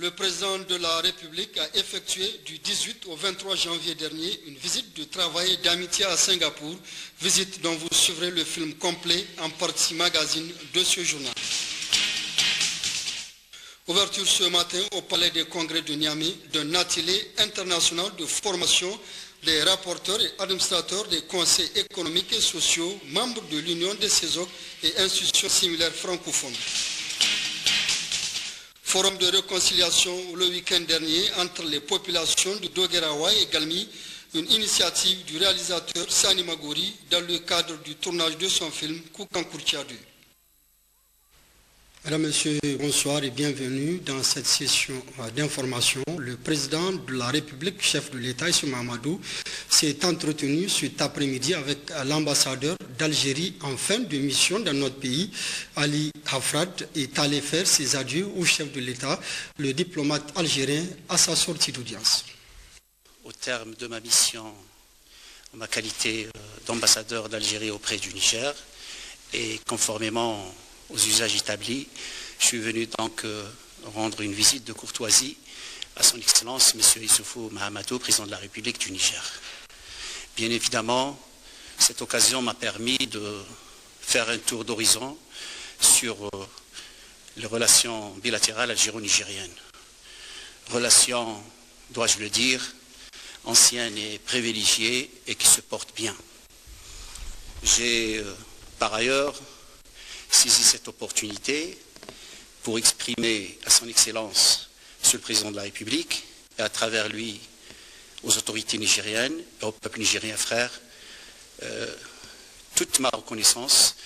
Le président de la République a effectué du 18 au 23 janvier dernier une visite de travail et d'amitié à Singapour, visite dont vous suivrez le film complet en partie magazine de ce journal. Ouverture ce matin au Palais des Congrès de Niamey d'un atelier international de formation des rapporteurs et administrateurs des conseils économiques et sociaux, membres de l'Union des CESOC et institutions similaires francophones. Forum de réconciliation le week-end dernier entre les populations de Dogerawa et Galmi, une initiative du réalisateur Sani Magori dans le cadre du tournage de son film Koukankourtiadou. Mesdames, Messieurs, bonsoir et bienvenue dans cette session d'information. Le président de la République, chef de l'État, Issou Mahamadou, s'est entretenu cet après-midi avec l'ambassadeur d'Algérie en fin de mission dans notre pays. Ali Hafrad est allé faire ses adieux au chef de l'État, le diplomate algérien, à sa sortie d'audience. Au terme de ma mission, en ma qualité d'ambassadeur d'Algérie auprès du Niger, et conformément aux usages établis, je suis venu donc rendre une visite de courtoisie à son Excellence, M. Issoufou Mahamadou, président de la République du Niger. Bien évidemment, cette occasion m'a permis de faire un tour d'horizon sur les relations bilatérales algéro-nigériennes. Relations, dois-je le dire, anciennes et privilégiées et qui se portent bien. J'ai par ailleurs saisi cette opportunité pour exprimer à son Excellence, Monsieur le Président de la République, et à travers lui aux autorités nigériennes et au peuple nigérien frère, toute ma reconnaissance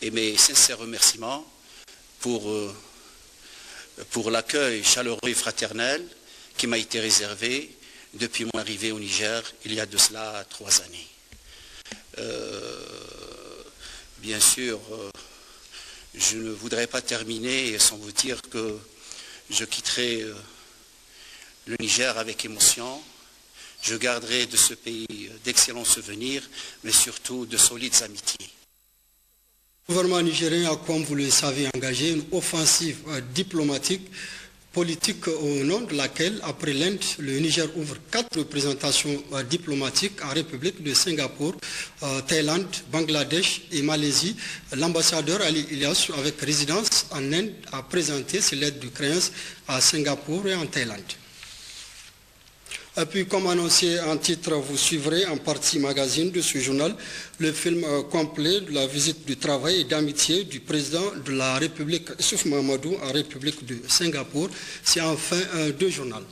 et mes sincères remerciements pour l'accueil chaleureux et fraternel qui m'a été réservé depuis mon arrivée au Niger il y a de cela 3 années. Bien sûr, je ne voudrais pas terminer sans vous dire que je quitterai le Niger avec émotion. Je garderai de ce pays d'excellents souvenirs, mais surtout de solides amitiés. Le gouvernement nigérien a, comme vous le savez, engagé une offensive diplomatique politique au nom de laquelle, après l'Inde, le Niger ouvre 4 représentations diplomatiques en République de Singapour, Thaïlande, Bangladesh et Malaisie. L'ambassadeur Ali Ilyas, avec résidence en Inde, a présenté ses lettres de créance à Singapour et en Thaïlande. Et puis, comme annoncé en titre, vous suivrez en partie magazine de ce journal le film complet de la visite du travail et d'amitié du président de la République, Issoufou Mahamadou, en République de Singapour. C'est enfin 2 journaux.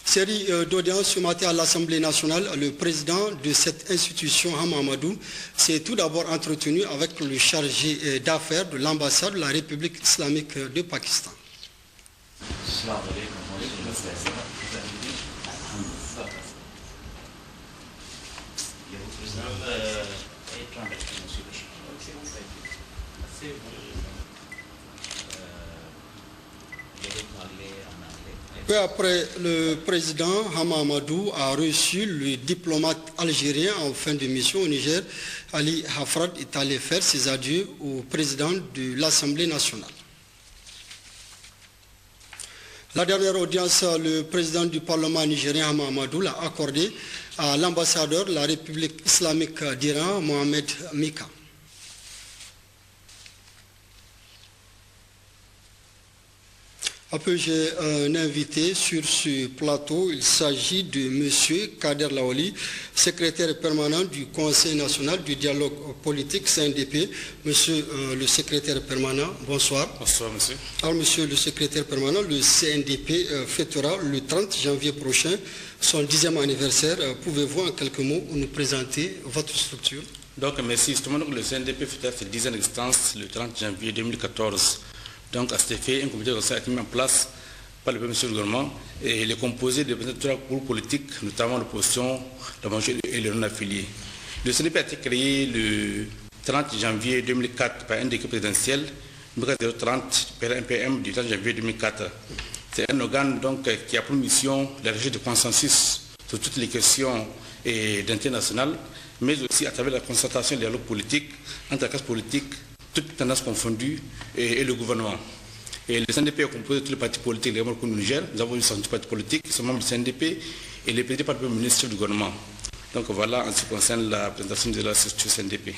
Série d'audience ce matin à l'Assemblée nationale, le président de cette institution, Mahamadou, s'est tout d'abord entretenu avec le chargé d'affaires de l'ambassade de la République islamique de Pakistan. Peu après, le président Mahamadou a reçu le diplomate algérien en fin de mission au Niger. Ali Hafrad est allé faire ses adieux au président de l'Assemblée nationale. La dernière audience, le président du Parlement nigérien Mahamadou l'a accordé à l'ambassadeur de la République islamique d'Iran, Mohamed Mika. Après, j'ai un invité sur ce plateau. Il s'agit de M. Kader Laoli, secrétaire permanent du Conseil national du dialogue politique CNDP. Monsieur le secrétaire permanent, bonsoir. Bonsoir, monsieur. Alors, monsieur le secrétaire permanent, le CNDP fêtera le 30 janvier prochain son 10e anniversaire. Pouvez-vous en quelques mots nous présenter votre structure? Donc, merci. Justement, le CNDP fêtera ses 10 ans d'existence le 30 janvier 2014. Donc, à cet effet, un comité de conseil a été mis en place par le monsieur du gouvernement et il est composé de représentants politiques, notamment l'opposition, la majorité et les non-affiliés. Le CNDP a été créé le 30 janvier 2004 par un décret présidentiel, numéro 030 par un PM du 30 janvier 2004. C'est un organe donc, qui a pour mission la recherche de consensus sur toutes les questions d'intérêt national, mais aussi à travers la concertation des dialogues politiques entre la classe politique, toutes tendances confondues, et le gouvernement. Et le CNDP est composé de tous les partis politiques les membres du Niger. Nous avons 170 partis politiques qui sont membres du CNDP et les présidés par le Premier ministre du gouvernement. Donc voilà en ce qui concerne la présentation de la structure CNDP.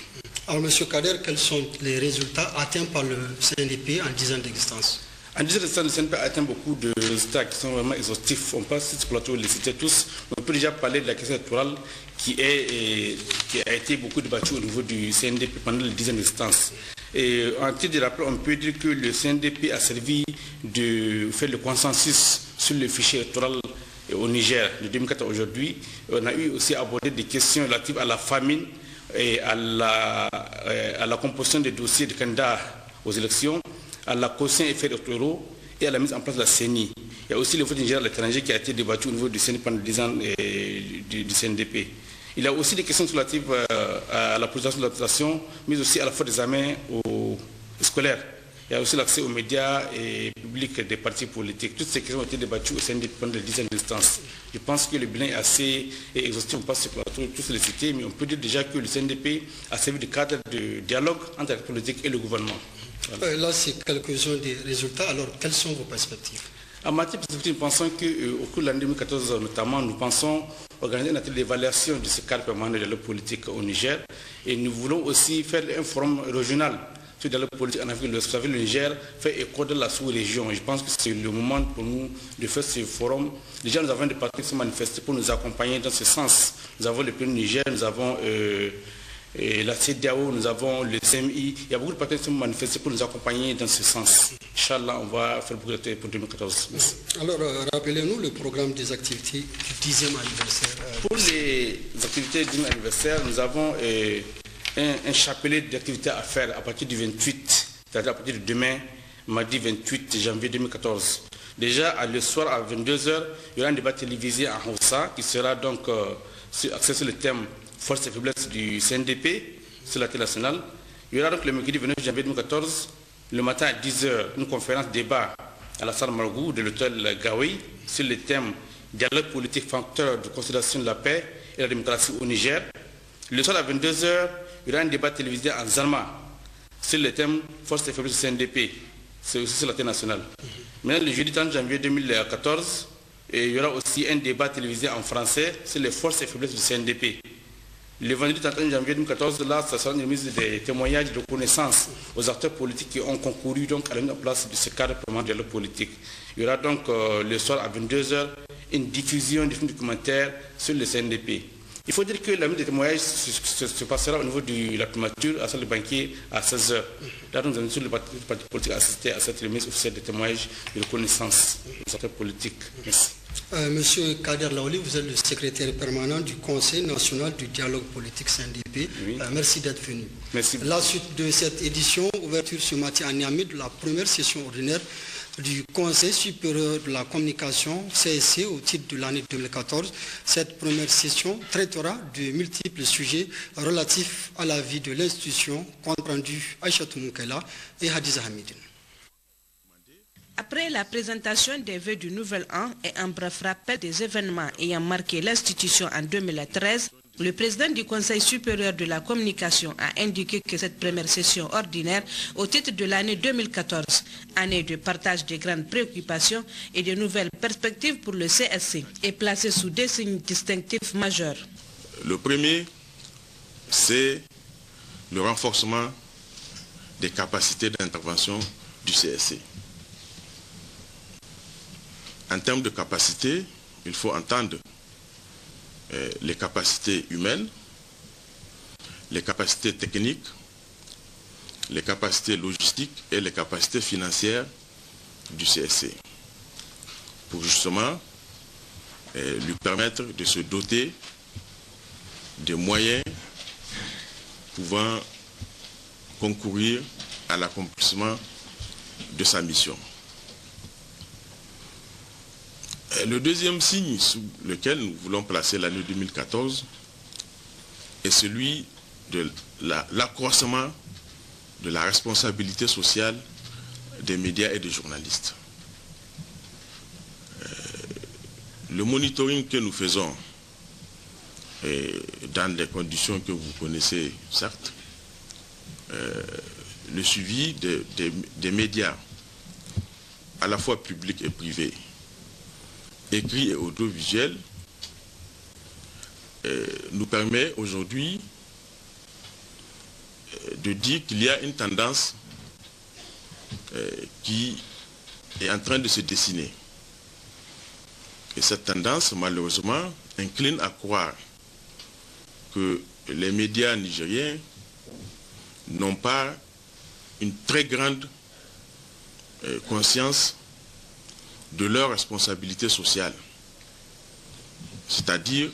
Alors M. Kader, quels sont les résultats atteints par le CNDP en 10 ans d'existence? En 10 ans d'existence, le CNDP a atteint beaucoup de résultats qui sont vraiment exhaustifs. On passe sur ce plateau, les citer tous. On peut déjà parler de la question électorale qui a été beaucoup débattue au niveau du CNDP pendant les 10 ans d'existence. Et en titre de rappel, on peut dire que le CNDP a servi de faire le consensus sur le fichier électoral au Niger de 2004 à aujourd'hui. On a eu aussi abordé des questions relatives à la famine et à la composition des dossiers de candidats aux élections, à la caution effets électoraux et à la mise en place de la CENI. Il y a aussi le vote Niger à l'étranger qui a été débattu au niveau du CENI pendant 10 ans du CNDP. Il y a aussi des questions relatives à la politisation de l'administration, mais aussi à la fois des examens scolaires. Il y a aussi l'accès aux médias et publics des partis politiques. Toutes ces questions ont été débattues au CNDP pendant les 10 ans d'existence. Je pense que le bilan est assez exhaustif, on passe sur le plateau, tous les cités, mais on peut dire déjà que le CNDP a servi de cadre de dialogue entre la politique et le gouvernement. Voilà. Là, c'est quelques-uns des résultats. Alors, quelles sont vos perspectives? En matière de perspective, nous pensons qu'au cours de l'année 2014 notamment, nous pensons organiser une atelier d'évaluation de ce cadre permanent de dialogue politique au Niger. Et nous voulons aussi faire un forum régional sur le dialogue politique en Afrique de l'Ouest. Vous savez, le Niger fait écho de la sous-région. Je pense que c'est le moment pour nous de faire ce forum. Déjà, nous avons des partis qui sont manifestés pour nous accompagner dans ce sens. Nous avons le pays Niger, nous avons la CEDEAO, nous avons le CMI. Il y a beaucoup de partis qui sont manifestés pour nous accompagner dans ce sens. Inch'Allah, on va faire beaucoup d'activités pour 2014. Merci. Alors, rappelez-nous le programme des activités du 10e anniversaire. Pour les activités du 10e anniversaire, nous avons un chapelet d'activités à faire à partir du 28, c'est-à-dire à partir de demain, mardi 28 janvier 2014. Déjà, le soir à 22h, il y aura un débat télévisé en Hausa qui sera donc axé sur le thème force et faiblesse du CNDP sur la télé nationale. Il y aura donc le mercredi 29 janvier 2014, le matin à 10h, une conférence débat à la salle Margou de l'hôtel Gaoui sur le thème dialogue politique facteur de consolidation de la paix et la démocratie au Niger. Le soir à 22h, il y aura un débat télévisé en Zarma sur le thème force et faiblesse du CNDP. C'est aussi sur la télé nationale. Maintenant, le jeudi 30 janvier 2014, il y aura aussi un débat télévisé en français sur les forces et faiblesses du CNDP. Le vendredi 31 janvier 2014, là, ça sera une remise des témoignages de reconnaissance aux acteurs politiques qui ont concouru donc, à la mise en place de ce cadre permanent de dialogue politique. Il y aura donc le soir à 22h une diffusion des films documentaires sur le CNDP. Il faut dire que la mise des témoignages se passera au niveau de la primature à la salle de banquier à 16h. Là, nous allons sur le parti politique assister à cette remise officielle de témoignages de reconnaissance des acteurs politiques. Merci. Monsieur Kader Laouli, vous êtes le secrétaire permanent du Conseil national du dialogue politique CNDP. Oui. Merci d'être venu. Merci. La suite de cette édition, ouverture ce matin à Niamey de la première session ordinaire du Conseil supérieur de la communication CSC au titre de l'année 2014. Cette première session traitera de multiples sujets relatifs à la vie de l'institution, compte rendu Aïchatou Moukela et Hadiza Hamidine. Après la présentation des vœux du nouvel an et un bref rappel des événements ayant marqué l'institution en 2013, le président du Conseil supérieur de la communication a indiqué que cette première session ordinaire au titre de l'année 2014, année de partage des grandes préoccupations et de nouvelles perspectives pour le CSC, est placée sous deux signes distinctifs majeurs. Le premier, c'est le renforcement des capacités d'intervention du CSC. En termes de capacité, il faut entendre les capacités humaines, les capacités techniques, les capacités logistiques et les capacités financières du CSC, pour justement lui permettre de se doter des moyens pouvant concourir à l'accomplissement de sa mission. Le deuxième signe sous lequel nous voulons placer l'année 2014 est celui de l'accroissement de la responsabilité sociale des médias et des journalistes. Le monitoring que nous faisons dans les conditions que vous connaissez, certes, le suivi des médias à la fois publics et privés, écrits et audiovisuels, nous permet aujourd'hui de dire qu'il y a une tendance qui est en train de se dessiner. Et cette tendance, malheureusement, incline à croire que les médias nigériens n'ont pas une très grande conscience de leur responsabilité sociale, c'est-à-dire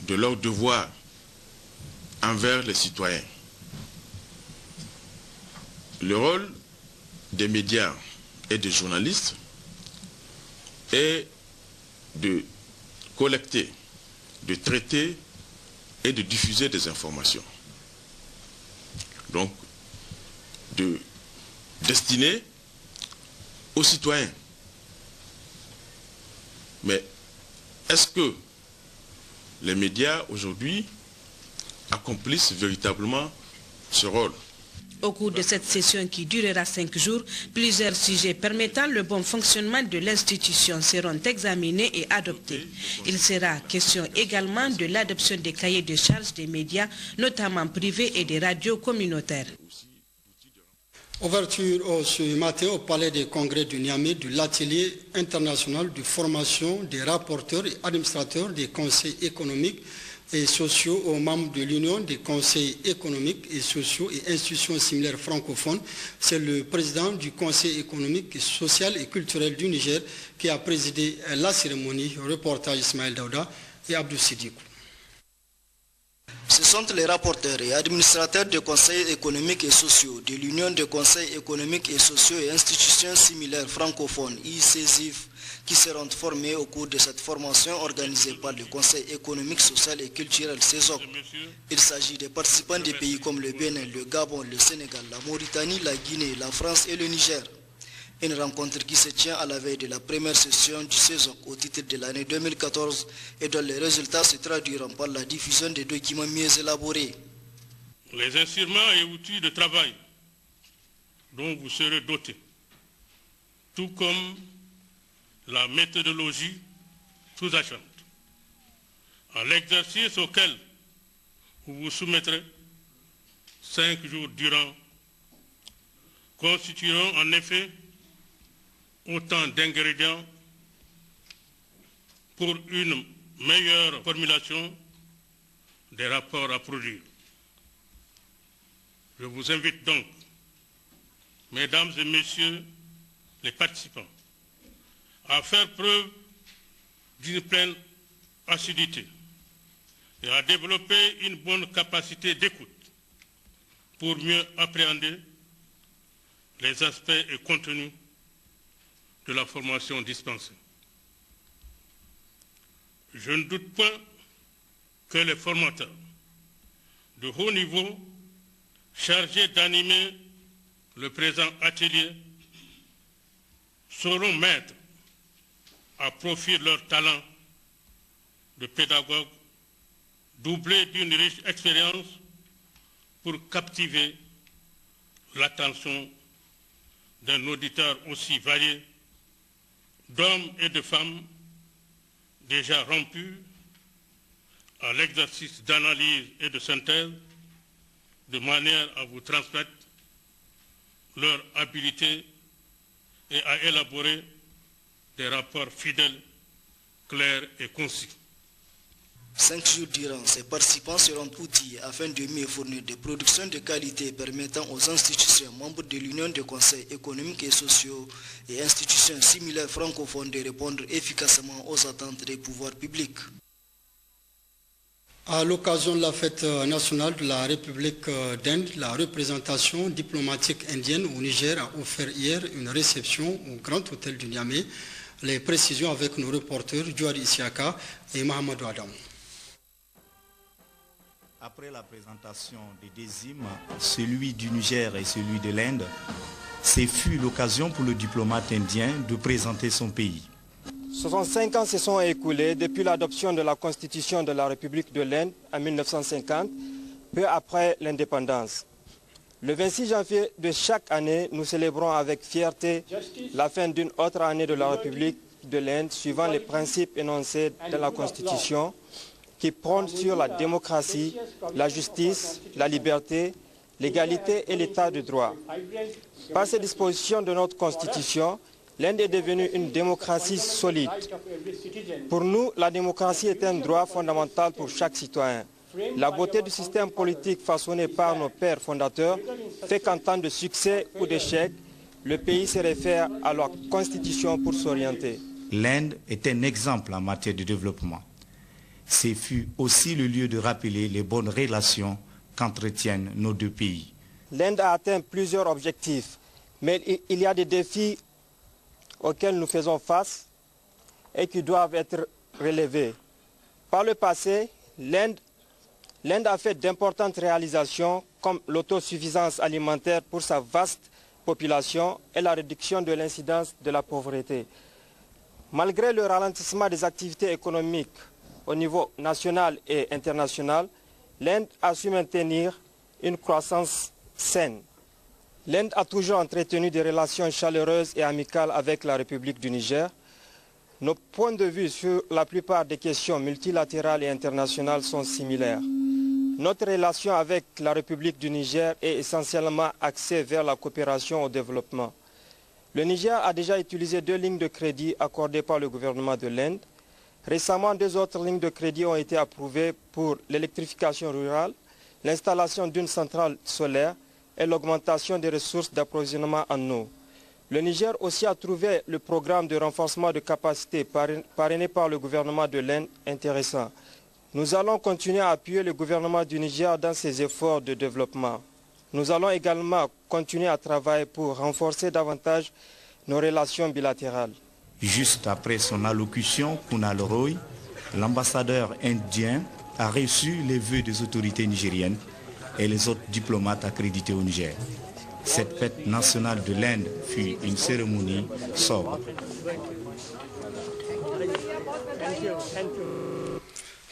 de leur devoir envers les citoyens. Le rôle des médias et des journalistes est de collecter, de traiter et de diffuser des informations. Donc, de destiner aux citoyens. Mais est-ce que les médias aujourd'hui accomplissent véritablement ce rôle? Au cours de cette session qui durera 5 jours, plusieurs sujets permettant le bon fonctionnement de l'institution seront examinés et adoptés. Il sera question également de l'adoption des cahiers de charges des médias, notamment privés et des radios communautaires. Ouverture ce matin au Palais des Congrès du Niamey de l'atelier international de formation des rapporteurs et administrateurs des conseils économiques et sociaux aux membres de l'Union des conseils économiques et sociaux et institutions similaires francophones. C'est le président du Conseil économique, social et culturel du Niger qui a présidé la cérémonie. Reportage Ismaël Daouda et Abdou Sidikou. Ce sont les rapporteurs et administrateurs des conseils économiques et sociaux de l'Union des conseils économiques et sociaux et institutions similaires francophones, ICSIF, qui seront formés au cours de cette formation organisée par le Conseil économique, social et culturel CESOC. Il s'agit des participants des pays comme le Bénin, le Gabon, le Sénégal, la Mauritanie, la Guinée, la France et le Niger. Une rencontre qui se tient à la veille de la première session du CESOC au titre de l'année 2014 et dont les résultats se traduiront par la diffusion des documents mieux élaborés. Les instruments et outils de travail dont vous serez dotés, tout comme la méthodologie sous-jacente, à l'exercice auquel vous vous soumettrez 5 jours durant, constitueront en effet autant d'ingrédients pour une meilleure formulation des rapports à produire. Je vous invite donc, mesdames et messieurs les participants, à faire preuve d'une pleine assiduité et à développer une bonne capacité d'écoute pour mieux appréhender les aspects et contenus de la formation dispensée. Je ne doute pas que les formateurs de haut niveau chargés d'animer le présent atelier sauront mettre à profit leur talent de pédagogue doublé d'une riche expérience pour captiver l'attention d'un auditeur aussi varié d'hommes et de femmes déjà rompus à l'exercice d'analyse et de synthèse, de manière à vous transmettre leur habileté et à élaborer des rapports fidèles, clairs et concis. 5 jours durant, ces participants seront outillés afin de mieux fournir des productions de qualité permettant aux institutions membres de l'Union des conseils économiques et sociaux et institutions similaires francophones de répondre efficacement aux attentes des pouvoirs publics. À l'occasion de la fête nationale de la République d'Inde, la représentation diplomatique indienne au Niger a offert hier une réception au Grand Hôtel du Niamey. Les précisions avec nos reporters Djouari Isiaka et Mahamadou Adam. Après la présentation des deux hymnes, celui du Niger et celui de l'Inde, ce fut l'occasion pour le diplomate indien de présenter son pays. 65 ans se sont écoulés depuis l'adoption de la Constitution de la République de l'Inde en 1950, peu après l'indépendance. Le 26 janvier de chaque année, nous célébrons avec fierté la fin d'une autre année de la République de l'Inde, suivant les principes énoncés dans la Constitution, qui prônent sur la démocratie, la justice, la liberté, l'égalité et l'état de droit. Par ces dispositions de notre Constitution, l'Inde est devenue une démocratie solide. Pour nous, la démocratie est un droit fondamental pour chaque citoyen. La beauté du système politique façonné par nos pères fondateurs fait qu'en temps de succès ou d'échec, le pays se réfère à la Constitution pour s'orienter. L'Inde est un exemple en matière de développement. Ce fut aussi le lieu de rappeler les bonnes relations qu'entretiennent nos deux pays. L'Inde a atteint plusieurs objectifs, mais il y a des défis auxquels nous faisons face et qui doivent être relevés. Par le passé, l'Inde a fait d'importantes réalisations comme l'autosuffisance alimentaire pour sa vaste population et la réduction de l'incidence de la pauvreté. Malgré le ralentissement des activités économiques au niveau national et international, l'Inde a su maintenir une croissance saine. L'Inde a toujours entretenu des relations chaleureuses et amicales avec la République du Niger. Nos points de vue sur la plupart des questions multilatérales et internationales sont similaires. Notre relation avec la République du Niger est essentiellement axée vers la coopération au développement. Le Niger a déjà utilisé 2 lignes de crédit accordées par le gouvernement de l'Inde. Récemment, 2 autres lignes de crédit ont été approuvées pour l'électrification rurale, l'installation d'une centrale solaire et l'augmentation des ressources d'approvisionnement en eau. Le Niger aussi a trouvé le programme de renforcement de capacités parrainé par le gouvernement de l'Inde intéressant. Nous allons continuer à appuyer le gouvernement du Niger dans ses efforts de développement. Nous allons également continuer à travailler pour renforcer davantage nos relations bilatérales. Juste après son allocution, Kunal Roy, l'ambassadeur indien, a reçu les vœux des autorités nigériennes et les autres diplomates accrédités au Niger. Cette fête nationale de l'Inde fut une cérémonie sobre.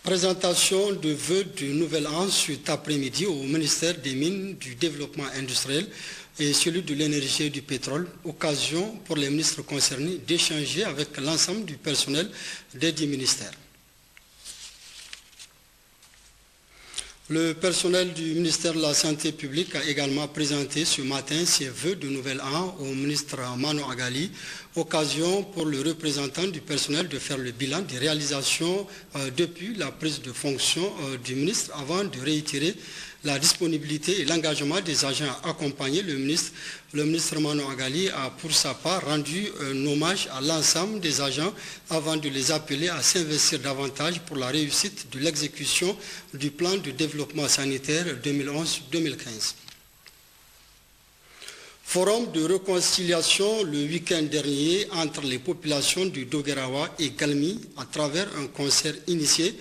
Présentation de vœux du Nouvel An cet après-midi au ministère des Mines, du Développement industriel et celui de l'énergie et du pétrole. Occasion pour les ministres concernés d'échanger avec l'ensemble du personnel des 10 ministères. Le personnel du ministère de la Santé publique a également présenté ce matin ses vœux de Nouvel An au ministre Mano Agali, occasion pour le représentant du personnel de faire le bilan des réalisations depuis la prise de fonction du ministre avant de réitérer la disponibilité et l'engagement des agents à accompagner le ministre. Le ministre Mano Agali a pour sa part rendu un hommage à l'ensemble des agents avant de les appeler à s'investir davantage pour la réussite de l'exécution du plan de développement sanitaire 2011-2015. Forum de réconciliation le week-end dernier entre les populations du Dogerawa et Galmi à travers un concert initié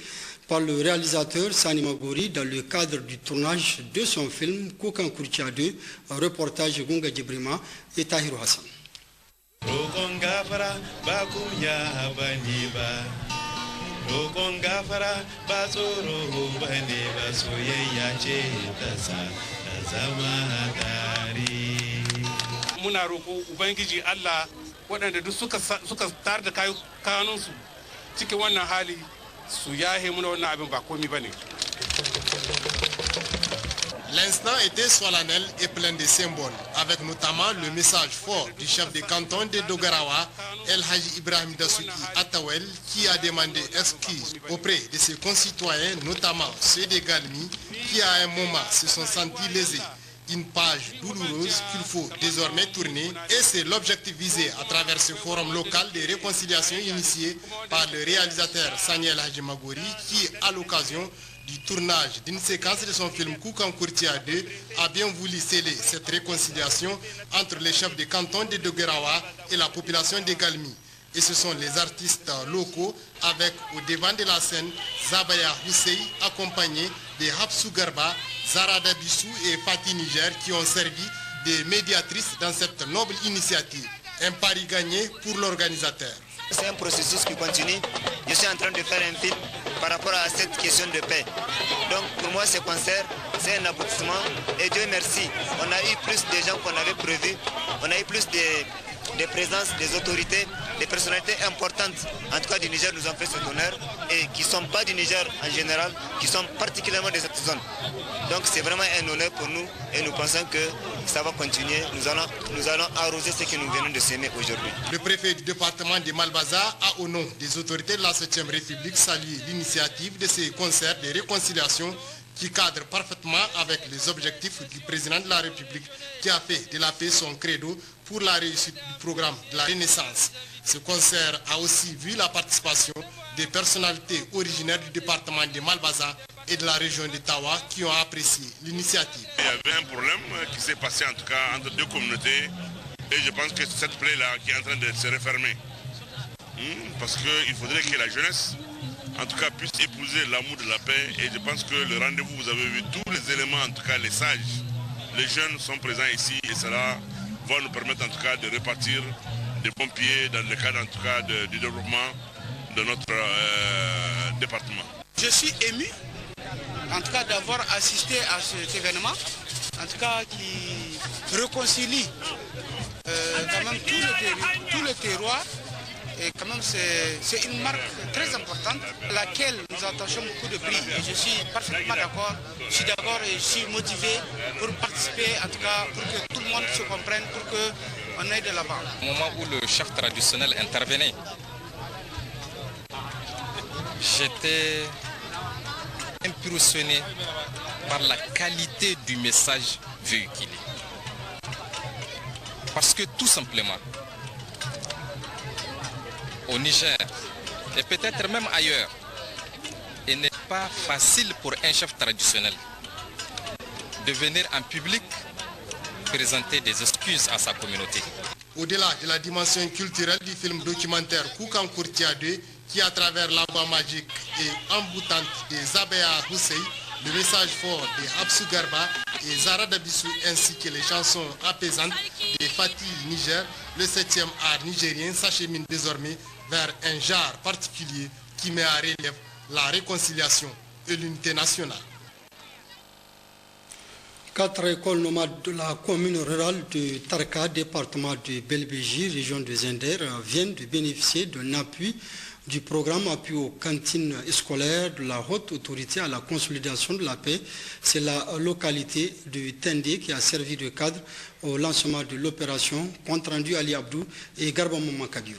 par le réalisateur Sani Magori dans le cadre du tournage de son film Koukan Kurtia 2, un reportage Gunga Djibrima et Tahirou Hassan. Muna roƙo Ubangiji Allah waɗanda duk suka tar da kanunsu cikin wannan hali su yahe muna wannan abin ba komi bane. L'instant était solennel et plein de symboles, avec notamment le message fort du chef de canton de Dogarawa, El Haji Ibrahim Dasuki Atawel, qui a demandé excuse auprès de ses concitoyens, notamment ceux de Galmi, qui à un moment se sont sentis lésés. Une page douloureuse qu'il faut désormais tourner, et c'est l'objectif visé à travers ce forum local de réconciliation initié par le réalisateur Saniel Haji Magori, qui à l'occasion du tournage d'une séquence de son film Koukan Kurtia 2 a bien voulu sceller cette réconciliation entre les chefs de canton de Dogerawa et la population de Galmi. Et ce sont les artistes locaux avec au devant de la scène Zabaya Hussein accompagné de Hapsou Garba, Zarada Bissou et Pati Niger qui ont servi de médiatrices dans cette noble initiative. Un pari gagné pour l'organisateur. C'est un processus qui continue. Je suis en train de faire un film par rapport à cette question de paix. Donc pour moi ce concert c'est un aboutissement et Dieu merci, on a eu plus de gens qu'on avait prévu, on a eu plus de présence des autorités, des personnalités importantes, en tout cas du Niger nous ont fait cet honneur et qui ne sont pas du Niger en général, qui sont particulièrement de cette zone. Donc c'est vraiment un honneur pour nous et nous pensons que ça va continuer, nous allons arroser ce que nous venons de s'aimer aujourd'hui. Le préfet du département de Malbaza a au nom des autorités de la 7e République salué l'initiative de ces concerts de réconciliation qui cadre parfaitement avec les objectifs du président de la République qui a fait de la paix son credo pour la réussite du programme de la Renaissance. Ce concert a aussi vu la participation des personnalités originaires du département de Malbaza et de la région de Tawa qui ont apprécié l'initiative. Il y avait un problème qui s'est passé en tout cas entre deux communautés et je pense que c'est cette plaie-là qui est en train de se refermer. Parce qu'il faudrait que la jeunesse en tout cas puisse épouser l'amour de la paix et je pense que le rendez-vous, vous avez vu tous les éléments, en tout cas les sages, les jeunes sont présents ici et cela va nous permettre en tout cas de repartir des bons pieds dans le cadre en tout cas du développement de notre département. Je suis ému en tout cas d'avoir assisté à cet événement, en tout cas qui réconcilie quand même tout le terroir. Et quand même c'est une marque très importante à laquelle nous attachons beaucoup de prix. Et je suis parfaitement d'accord. Je suis d'accord et je suis motivé pour participer, en tout cas pour que tout le monde se comprenne, pour qu'on aille de l'avant. Au moment où le chef traditionnel intervenait, j'étais impressionné par la qualité du message véhiculé. Parce que tout simplement, au Niger, et peut-être même ailleurs, il n'est pas facile pour un chef traditionnel de venir en public présenter des excuses à sa communauté. Au-delà de la dimension culturelle du film documentaire Koukankour Tia 2, qui à travers la voix magique et emboutante des Abéa Hussein, le message fort des Absou Garba et Zara Dabissou ainsi que les chansons apaisantes des Fatih Niger, le 7e art nigérien s'achemine désormais vers un genre particulier qui met à relief la réconciliation et l'unité nationale. 4 écoles nomades de la commune rurale de Tarka, département de Belbéji, région de Zender, viennent de bénéficier d'un appui du programme appui aux cantines scolaires de la haute autorité à la consolidation de la paix. C'est la localité de Tendé qui a servi de cadre au lancement de l'opération. Compte rendu Ali Abdou et Garba Mamakadiou.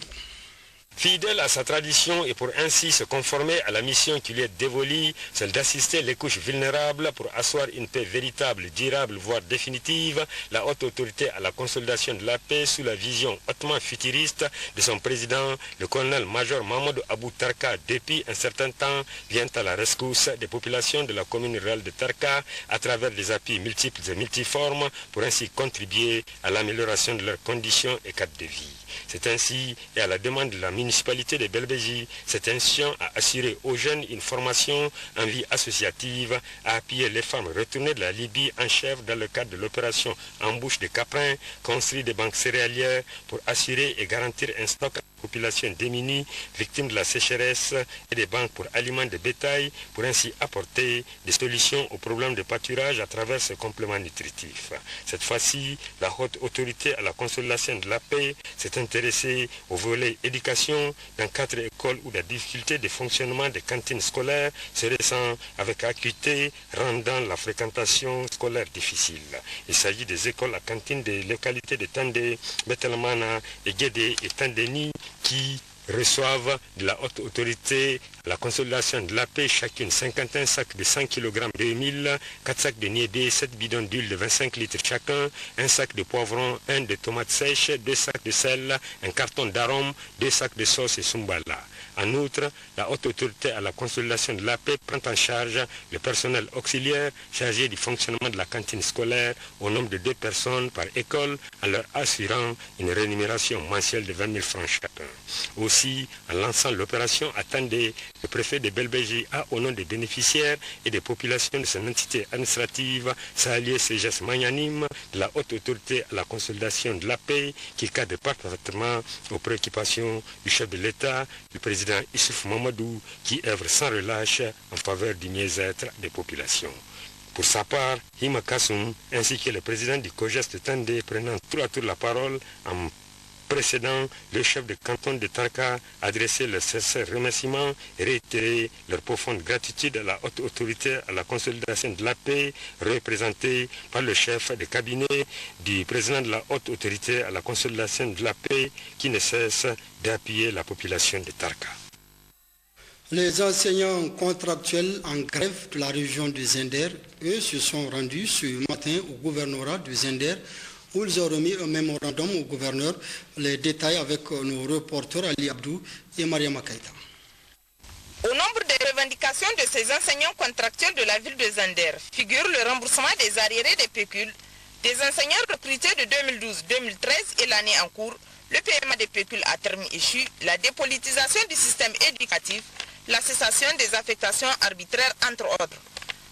Fidèle à sa tradition et pour ainsi se conformer à la mission qui lui est dévolue, celle d'assister les couches vulnérables pour asseoir une paix véritable, durable, voire définitive, la haute autorité à la consolidation de la paix sous la vision hautement futuriste de son président, le colonel-major Mamadou Abou Tarka, depuis un certain temps, vient à la rescousse des populations de la commune rurale de Tarka à travers des appuis multiples et multiformes pour ainsi contribuer à l'amélioration de leurs conditions et cadres de vie. C'est ainsi, et à la demande de la municipalité de Belbéji, cette institution a assuré aux jeunes une formation en vie associative, a appuyé les femmes retournées de la Libye en chef dans le cadre de l'opération Embouche de Caprin, construit des banques céréalières pour assurer et garantir un stock à la population démunie, victime de la sécheresse, et des banques pour aliments de bétail, pour ainsi apporter des solutions aux problèmes de pâturage à travers ce complément nutritif. Cette fois-ci, la haute autorité à la consolidation de la paix s'est intéressée au volet éducation dans 4 écoles où la difficulté de fonctionnement des cantines scolaires se ressent avec acuité, rendant la fréquentation scolaire difficile. Il s'agit des écoles à cantines des localités de Tandé, Betelmana, Guédé et Tandéni qui reçoivent de la haute autorité la consolidation de la paix, chacune 51 sacs de 100 kg 2000, 4 sacs de niébé, 7 bidons d'huile de 25 litres chacun, un sac de poivrons, 1 de tomates sèches, 2 sacs de sel, un carton d'arômes, 2 sacs de sauce et sumbala. En outre, la haute autorité à la consolidation de la paix prend en charge le personnel auxiliaire chargé du fonctionnement de la cantine scolaire au nombre de 2 personnes par école en leur assurant une rémunération mensuelle de 20 000 francs chacun. Aussi, en lançant l'opération Attendez, le préfet de Belbéji a, au nom des bénéficiaires et des populations de son entité administrative, salué ces gestes magnanimes de la haute autorité à la consolidation de la paix qui cadre parfaitement aux préoccupations du chef de l'État, le président Issoufou Mamadou, qui œuvre sans relâche en faveur du mieux-être des populations. Pour sa part, Hima Kassoum, ainsi que le président du COGES Tandé, prenant tour à tour la parole en précédent, le chef de canton de Tarka a adressé leurs sincères remerciements et réitéré leur profonde gratitude à la haute autorité à la consolidation de la paix, représentée par le chef de cabinet du président de la haute autorité à la consolidation de la paix, qui ne cesse d'appuyer la population de Tarka. Les enseignants contractuels en grève de la région de Zender, eux, se sont rendus ce matin au gouvernorat de Zender, où ils ont remis un mémorandum au gouverneur. Les détails avec nos reporters Ali Abdou et Mariama Kaita. Au nombre des revendications de ces enseignants contractuels de la ville de Zender figure le remboursement des arriérés des pécules, des enseignants recrutés de 2012-2013 et l'année en cours, le paiement des pécules à terme échu, la dépolitisation du système éducatif, la cessation des affectations arbitraires, entre autres.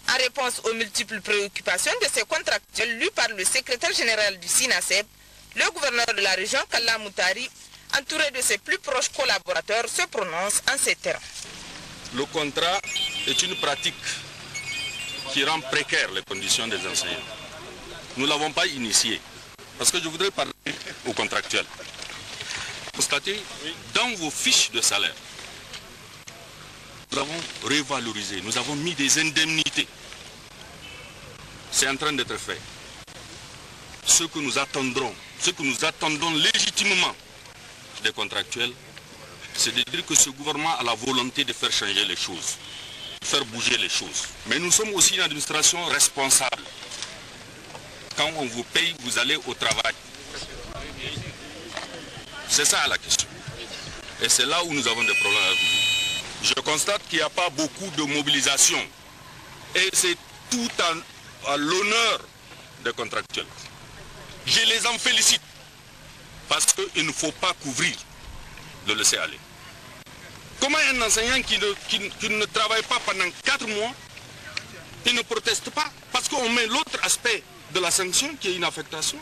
En réponse aux multiples préoccupations de ces contractuels lus par le secrétaire général du SINASEB, le gouverneur de la région, Kalla Moutari, entouré de ses plus proches collaborateurs, se prononce en ces termes. Le contrat est une pratique qui rend précaires les conditions des enseignants. Nous ne l'avons pas initié, parce que je voudrais parler aux contractuels. Constatez, dans vos fiches de salaire, nous avons revalorisé, nous avons mis des indemnités. C'est en train d'être fait. Ce que nous attendons légitimement des contractuels, c'est de dire que ce gouvernement a la volonté de faire changer les choses, de faire bouger les choses. Mais nous sommes aussi une administration responsable. Quand on vous paye, vous allez au travail. C'est ça la question. Et c'est là où nous avons des problèmes avec vous. Je constate qu'il n'y a pas beaucoup de mobilisation. Et c'est tout à l'honneur des contractuels. Je les en félicite. Parce qu'il ne faut pas couvrir, de laisser aller. Comment un enseignant qui ne travaille pas pendant 4 mois, il ne proteste pas? Parce qu'on met l'autre aspect de la sanction qui est une affectation.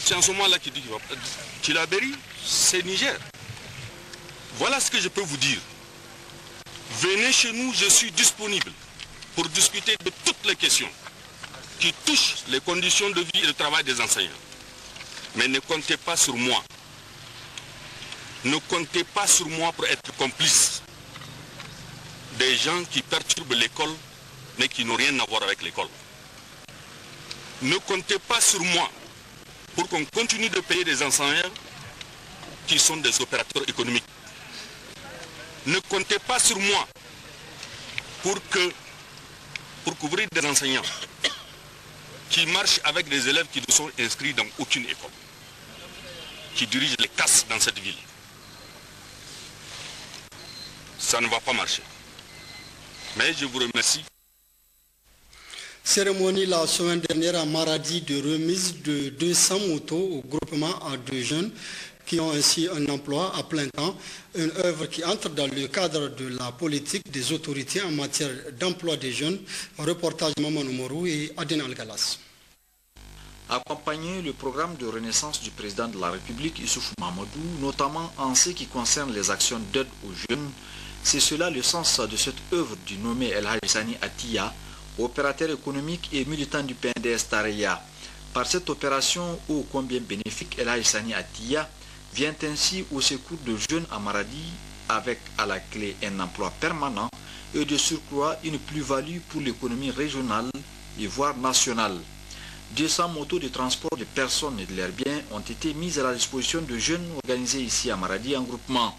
C'est en ce moment-là qu'il dit qu'il va... Tillabéri, c'est Niger. Voilà ce que je peux vous dire. Venez chez nous, je suis disponible pour discuter de toutes les questions qui touchent les conditions de vie et de travail des enseignants. Mais ne comptez pas sur moi. Ne comptez pas sur moi pour être complice des gens qui perturbent l'école, mais qui n'ont rien à voir avec l'école. Ne comptez pas sur moi pour qu'on continue de payer des enseignants qui sont des opérateurs économiques. Ne comptez pas sur moi pour couvrir des enseignants qui marchent avec des élèves qui ne sont inscrits dans aucune école, qui dirigent les classes dans cette ville. Ça ne va pas marcher. Mais je vous remercie. Cérémonie la semaine dernière à Maradi de remise de 200 motos au groupement à 2 jeunes qui ont ainsi un emploi à plein temps, une œuvre qui entre dans le cadre de la politique des autorités en matière d'emploi des jeunes. Reportage Maman Oumarou et Aden Al-Galas. Accompagner le programme de renaissance du président de la République, Issoufou Mamadou, notamment en ce qui concerne les actions d'aide aux jeunes, c'est cela le sens de cette œuvre du nommé El Hajsani Atiya, opérateur économique et militant du PNDS Tareya. Par cette opération ô combien bénéfique, El Hajsani Atiya vient ainsi au secours de jeunes à Maradi avec à la clé un emploi permanent et de surcroît une plus-value pour l'économie régionale et voire nationale. 200 motos de transport de personnes et de leurs biens ont été mises à la disposition de jeunes organisés ici à Maradi en groupement.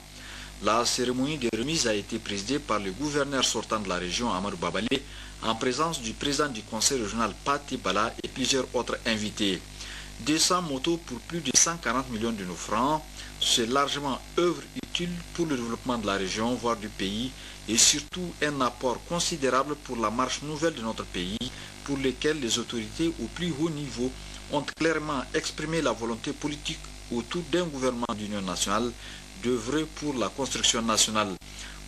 La cérémonie de remise a été présidée par le gouverneur sortant de la région, Amadou Babalé, en présence du président du conseil régional Pati Bala et plusieurs autres invités. 200 motos pour plus de 140 millions de nos francs, c'est largement œuvre utile pour le développement de la région, voire du pays, et surtout un apport considérable pour la marche nouvelle de notre pays, pour lequel les autorités au plus haut niveau ont clairement exprimé la volonté politique autour d'un gouvernement d'union nationale d'œuvrer pour la construction nationale.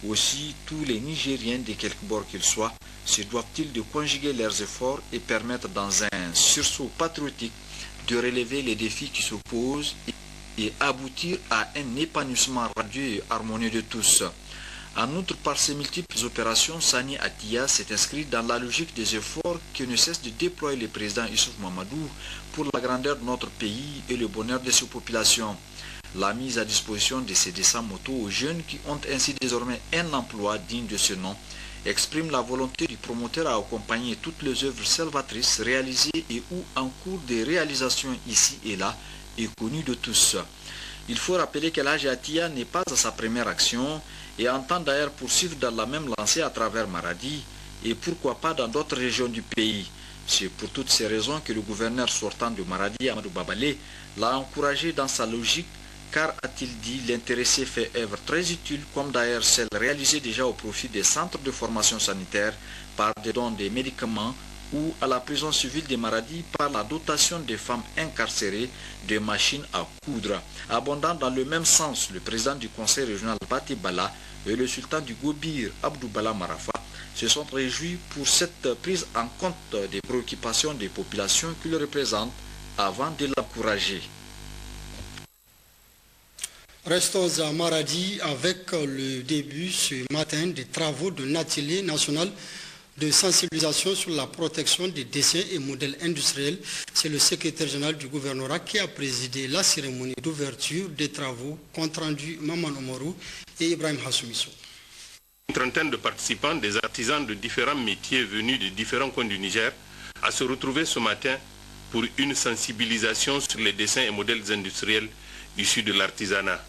Aussi, tous les Nigériens, de quelque bord qu'ils soient, se doivent-ils de conjuguer leurs efforts et permettre dans un sursaut patriotique de relever les défis qui s'opposent et aboutir à un épanouissement radieux et harmonieux de tous. En outre, par ces multiples opérations, Sani Atiya s'est inscrit dans la logique des efforts que ne cesse de déployer le président Issoufou Mamadou pour la grandeur de notre pays et le bonheur de ses populations. La mise à disposition de ces dessins motos aux jeunes qui ont ainsi désormais un emploi digne de ce nom exprime la volonté du promoteur à accompagner toutes les œuvres salvatrices réalisées et ou en cours de réalisation ici et là et connues de tous. Il faut rappeler que l'Elhadji Atiya n'est pas à sa première action et entend d'ailleurs poursuivre dans la même lancée à travers Maradi et pourquoi pas dans d'autres régions du pays. C'est pour toutes ces raisons que le gouverneur sortant de Maradi, Amadou Babale, l'a encouragé dans sa logique car, a-t-il dit, l'intéressé fait œuvre très utile comme d'ailleurs celle réalisée déjà au profit des centres de formation sanitaire par des dons des médicaments ou à la prison civile de Maradi par la dotation des femmes incarcérées de machines à coudre. Abondant dans le même sens, le président du conseil régional Bati Bala et le sultan du Gobir Abdou Bala Marafa se sont réjouis pour cette prise en compte des préoccupations des populations qu'ils représentent avant de l'encourager. Restons à Maradi avec le début ce matin des travaux d'un atelier national de sensibilisation sur la protection des dessins et modèles industriels. C'est le secrétaire général du gouvernorat qui a présidé la cérémonie d'ouverture des travaux, compte rendu Maman Omarou et Ibrahim Hassoumisso. Une trentaine de participants, des artisans de différents métiers venus de différents coins du Niger, à se retrouver ce matin pour une sensibilisation sur les dessins et modèles industriels issus de l'artisanat.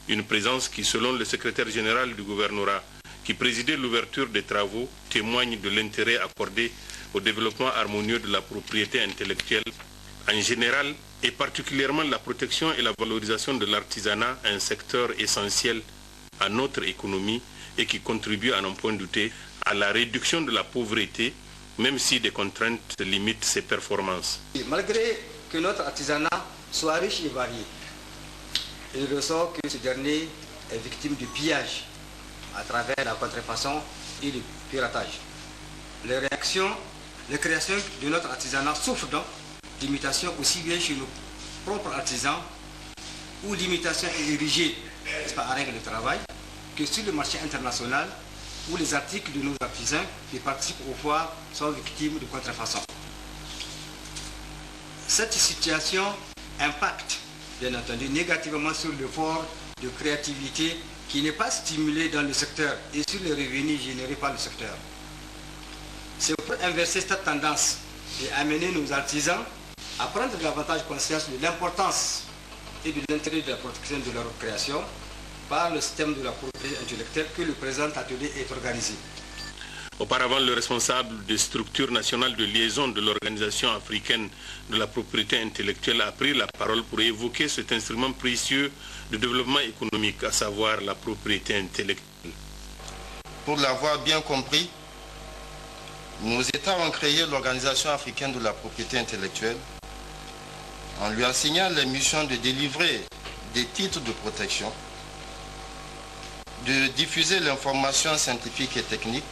Une présence qui, selon le secrétaire général du gouvernorat, qui présidait l'ouverture des travaux, témoigne de l'intérêt accordé au développement harmonieux de la propriété intellectuelle en général et particulièrement la protection et la valorisation de l'artisanat, un secteur essentiel à notre économie et qui contribue à n'en point douter à la réduction de la pauvreté, même si des contraintes limitent ses performances. Malgré que notre artisanat soit riche et varié, il ressort que ce dernier est victime du pillage à travers la contrefaçon et le piratage. Les créations de notre artisanat souffrent donc d'imitations aussi bien chez nos propres artisans où l'imitation est érigée à règle de travail que sur le marché international où les articles de nos artisans qui participent aux foires sont victimes de contrefaçon. Cette situation impacte bien entendu négativement sur l'effort de créativité qui n'est pas stimulé dans le secteur et sur les revenus générés par le secteur. C'est pour inverser cette tendance et amener nos artisans à prendre davantage conscience de l'importance et de l'intérêt de la protection de leur création par le système de la propriété intellectuelle que le présent atelier est organisé. Auparavant, le responsable des structures nationales de liaison de l'Organisation africaine de la propriété intellectuelle a pris la parole pour évoquer cet instrument précieux de développement économique, à savoir la propriété intellectuelle. Pour l'avoir bien compris, nos États ont créé l'Organisation africaine de la propriété intellectuelle en lui assignant la mission de délivrer des titres de protection, de diffuser l'information scientifique et technique,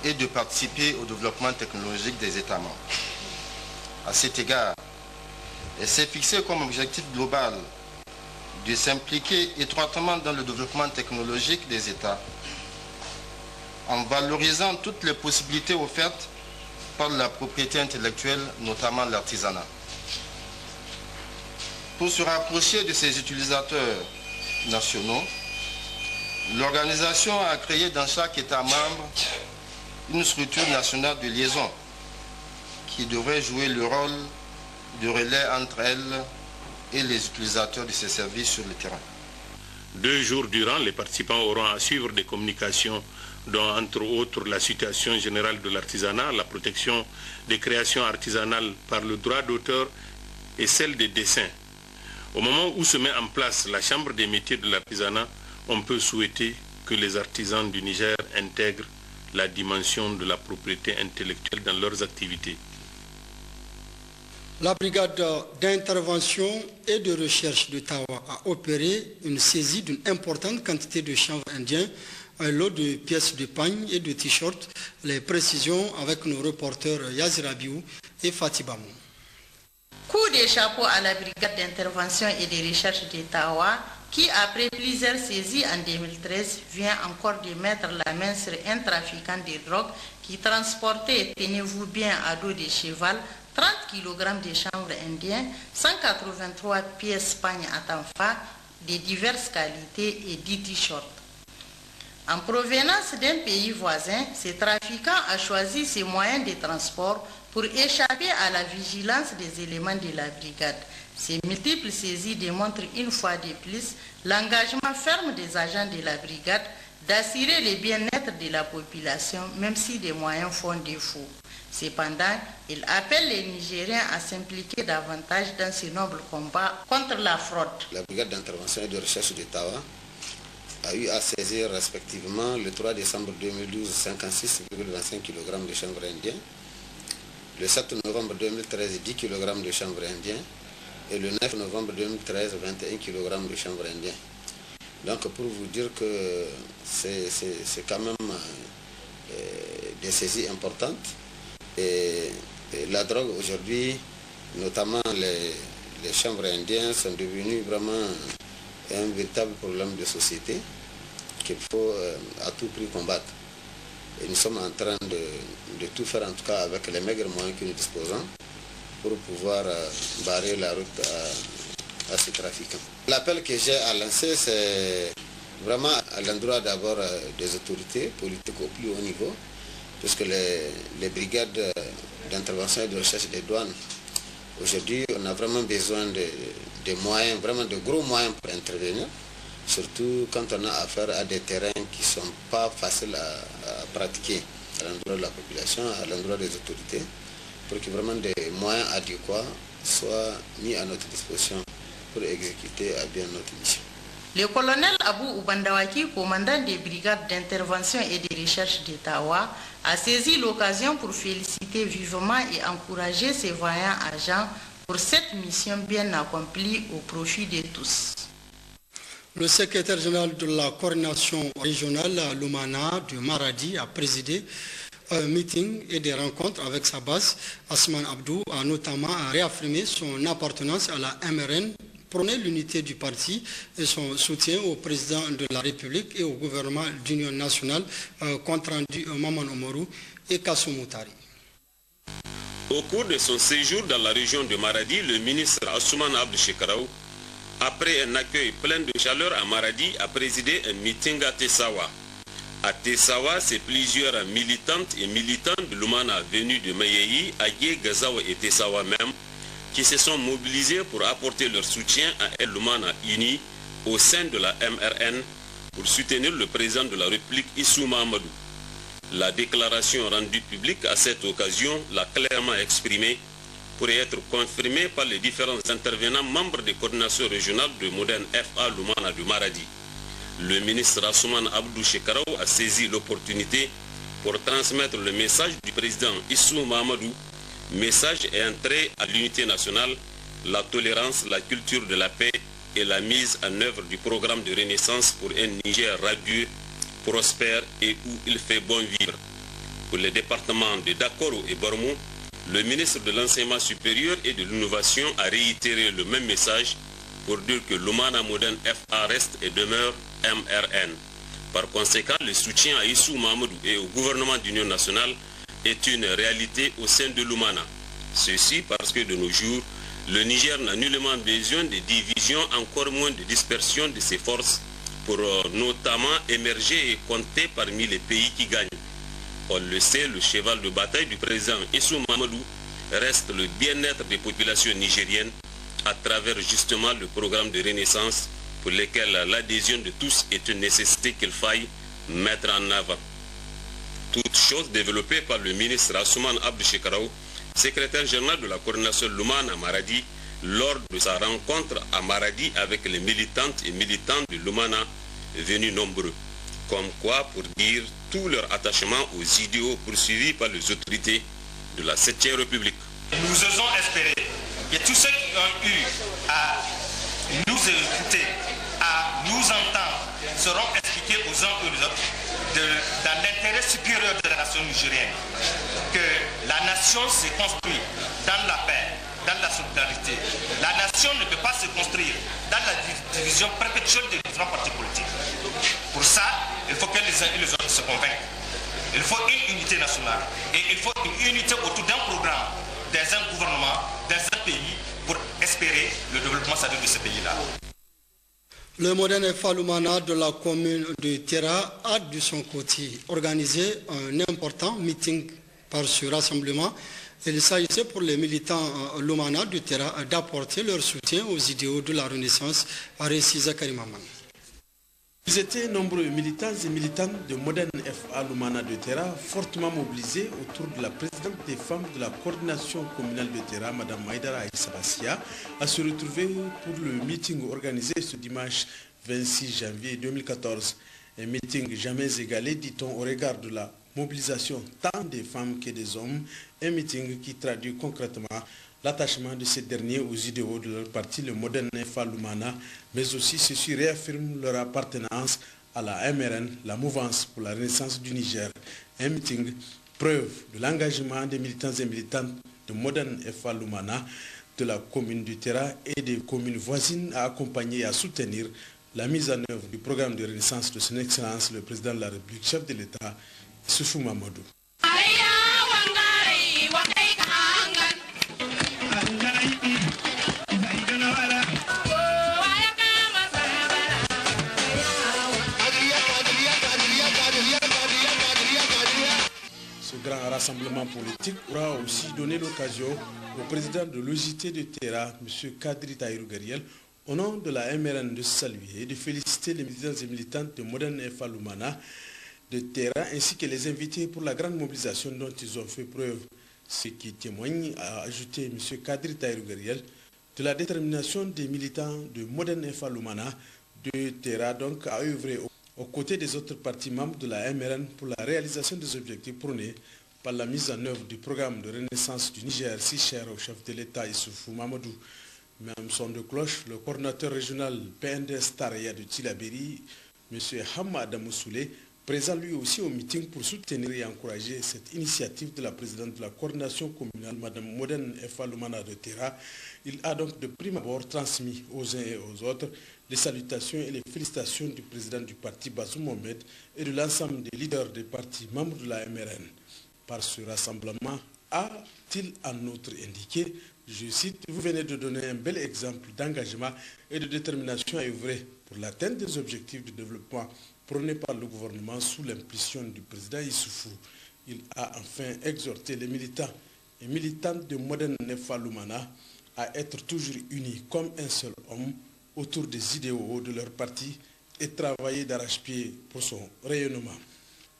et de participer au développement technologique des États membres. À cet égard, elle s'est fixée comme objectif global de s'impliquer étroitement dans le développement technologique des États en valorisant toutes les possibilités offertes par la propriété intellectuelle, notamment l'artisanat. Pour se rapprocher de ses utilisateurs nationaux, l'organisation a créé dans chaque État membre une structure nationale de liaison qui devrait jouer le rôle de relais entre elle et les utilisateurs de ces services sur le terrain. 2 jours durant, les participants auront à suivre des communications dont, entre autres, la situation générale de l'artisanat, la protection des créations artisanales par le droit d'auteur et celle des dessins. Au moment où se met en place la Chambre des métiers de l'artisanat, on peut souhaiter que les artisans du Niger intègrent la dimension de la propriété intellectuelle dans leurs activités. La brigade d'intervention et de recherche de Tawa a opéré une saisie d'une importante quantité de chanvre indien un lot de pièces de pagne et de t-shirts. Les précisions avec nos reporters Yazir Abiou et Fatih Bamou. Coup de chapeau à la brigade d'intervention et de recherche d'Ottawa qui, après plusieurs saisies en 2013, vient encore de mettre la main sur un trafiquant de drogue qui transportait, tenez-vous bien, à dos de cheval, 30 kg de chanvre indien, 183 pièces pagne à tanfa de diverses qualités et 10 t-shirts. En provenance d'un pays voisin, ce trafiquant a choisi ces moyens de transport pour échapper à la vigilance des éléments de la brigade. Ces multiples saisies démontrent une fois de plus l'engagement ferme des agents de la brigade d'assurer le bien-être de la population, même si des moyens font défaut. Cependant, il appelle les Nigériens à s'impliquer davantage dans ce noble combat contre la fraude. La brigade d'intervention et de recherche d'Ottawa a eu à saisir respectivement le 3 décembre 2012 56,25 kg de chanvre indien, le 7 novembre 2013 10 kg de chanvre indien et le 9 novembre 2013 21 kg de chanvre indien. Donc pour vous dire que c'est quand même des saisies importantes et la drogue aujourd'hui, notamment les chanvres indiens, sont devenus vraiment un véritable problème de société qu'il faut à tout prix combattre. Et nous sommes en train de tout faire, en tout cas avec les maigres moyens que nous disposons, pour pouvoir barrer la route à ces trafiquants. L'appel que j'ai à lancer, c'est vraiment à l'endroit d'abord des autorités politiques au plus haut niveau, puisque les brigades d'intervention et de recherche des douanes, aujourd'hui, on a vraiment besoin de moyens, vraiment de gros moyens pour intervenir, surtout quand on a affaire à des terrains qui ne sont pas faciles à pratiquer à l'endroit de la population, à l'endroit des autorités, pour que vraiment des moyens adéquats soient mis à notre disposition pour exécuter à bien notre mission. Le colonel Abou Ubandawaki, commandant des brigades d'intervention et de recherche d'Ottawa, a saisi l'occasion pour féliciter vivement et encourager ses vaillants agents pour cette mission bien accomplie au profit de tous. Le secrétaire général de la coordination régionale Lumana de Maradi a présidé un meeting et des rencontres avec sa base. Asman Abdou a notamment réaffirmé son appartenance à la MRN, prôné l'unité du parti et son soutien au président de la République et au gouvernement d'union nationale, compte rendu Maman Omarou et Kassou Moutari. Au cours de son séjour dans la région de Maradi, le ministre Asuman Abdou Shekaraou, après un accueil plein de chaleur à Maradi, a présidé un meeting à Tessawa. À Tessawa, c'est plusieurs militantes et militants de Lumana venus de Mayeyi, Agué, Gazawa et Tessawa même, qui se sont mobilisés pour apporter leur soutien à El Lumana uni au sein de la MRN pour soutenir le président de la République Issou Mahamadou. La déclaration rendue publique à cette occasion l'a clairement exprimée pour être confirmée par les différents intervenants membres des coordinations régionales de Modern FA Lumana du Maradi. Le ministre Asuman Abdou Shekaraou a saisi l'opportunité pour transmettre le message du président Issou Mahamadou, message et un trait à l'unité nationale, la tolérance, la culture de la paix et la mise en œuvre du programme de renaissance pour un Niger radieux, prospère et où il fait bon vivre. Pour les départements de Dakoro et Bormou, le ministre de l'Enseignement supérieur et de l'Innovation a réitéré le même message pour dire que Lumana Modern FA reste et demeure MRN. Par conséquent, le soutien à Issou Mahamadou et au gouvernement d'union nationale est une réalité au sein de Lumana. Ceci parce que de nos jours, le Niger n'a nullement besoin de division, encore moins de dispersion de ses forces pour notamment émerger et compter parmi les pays qui gagnent. On le sait, le cheval de bataille du président Issou Mahamadou reste le bien-être des populations nigériennes à travers justement le programme de renaissance pour lequel l'adhésion de tous est une nécessité qu'il faille mettre en avant. Toute chose développée par le ministre Asuman Abdou Shekaraou, secrétaire général de la coordination Lumana à Maradi, lors de sa rencontre à Maradi avec les militantes et militants de Lumana venus nombreux. Comme quoi, pour dire tout leur attachement aux idéaux poursuivis par les autorités de la 7e République. Nous osons espérer que tous ceux qui ont eu à nous écouter, à nous entendre, seront expliqués aux uns et aux autres dans l'intérêt supérieur de la nation nigérienne. Que la nation se construit dans la paix, dans la solidarité. La nation ne peut pas se construire dans la division perpétuelle des différents partis politiques. Pour ça, il faut que les uns et les autres se convainquent. Il faut une unité nationale et il faut une unité autour d'un programme, dans un gouvernement, dans un pays pour espérer le développement de ce pays-là. Le Modène Falumana de la commune de Terra a de son côté organisé un important meeting par ce rassemblement. Il s'agissait pour les militants Lumana de Terra d'apporter leur soutien aux idéaux de la Renaissance à Réci Zakari Maman. Ils étaient nombreux militants et militantes de Modène FA Lumana de Terra, fortement mobilisés autour de la présidente des femmes de la coordination communale de Terra, Mme Haïdara Aïssa Bassia, à se retrouver pour le meeting organisé ce dimanche 26 janvier 2014. Un meeting jamais égalé, dit-on, au regard de la mobilisation tant des femmes que des hommes. Un meeting qui traduit concrètement l'attachement de ces derniers aux idéaux de leur parti, le Modène FA Lumana, mais aussi ceci réaffirme leur appartenance à la MRN, la mouvance pour la renaissance du Niger. Un meeting, preuve de l'engagement des militants et militantes de Modène FA Lumana, de la commune du Terra et des communes voisines à accompagner et à soutenir la mise en œuvre du programme de renaissance de son Excellence, le président de la République, chef de l'État, Issoufou Mamadou. Ce grand rassemblement politique aura aussi donné l'occasion au président de l'OJT de Terra, M. Kadri Tahirou Gariel, au nom de la MRN, de saluer et de féliciter les militants et militantes de Modène FA Lumana de Terra ainsi que les invités pour la grande mobilisation dont ils ont fait preuve. Ce qui témoigne, a ajouté M. Kadri Tahirou Gariel, de la détermination des militants de Modène FA Lumana de Terra donc à œuvrer aux côtés des autres partis membres de la MRN pour la réalisation des objectifs prônés par la mise en œuvre du programme de renaissance du Niger, si cher au chef de l'État Issoufou Mamadou. Même son de cloche, le coordinateur régional PNDS Taraya de Tillabéri, M. Hamad Moussoulé, présent lui aussi au meeting pour soutenir et encourager cette initiative de la présidente de la coordination communale, Mme Modène FA Lumana de Terra. Il a donc de prime abord transmis aux uns et aux autres les salutations et les félicitations du président du parti Bazoum Mohamed et de l'ensemble des leaders des partis membres de la MRN. Par ce rassemblement, a-t-il en outre indiqué, je cite, « Vous venez de donner un bel exemple d'engagement et de détermination à œuvrer pour l'atteinte des objectifs de développement prônés par le gouvernement sous l'impulsion du président Issoufou. » Il a enfin exhorté les militants et militantes de Modène FA Lumana à être toujours unis comme un seul homme autour des idéaux de leur parti et travailler d'arrache-pied pour son rayonnement.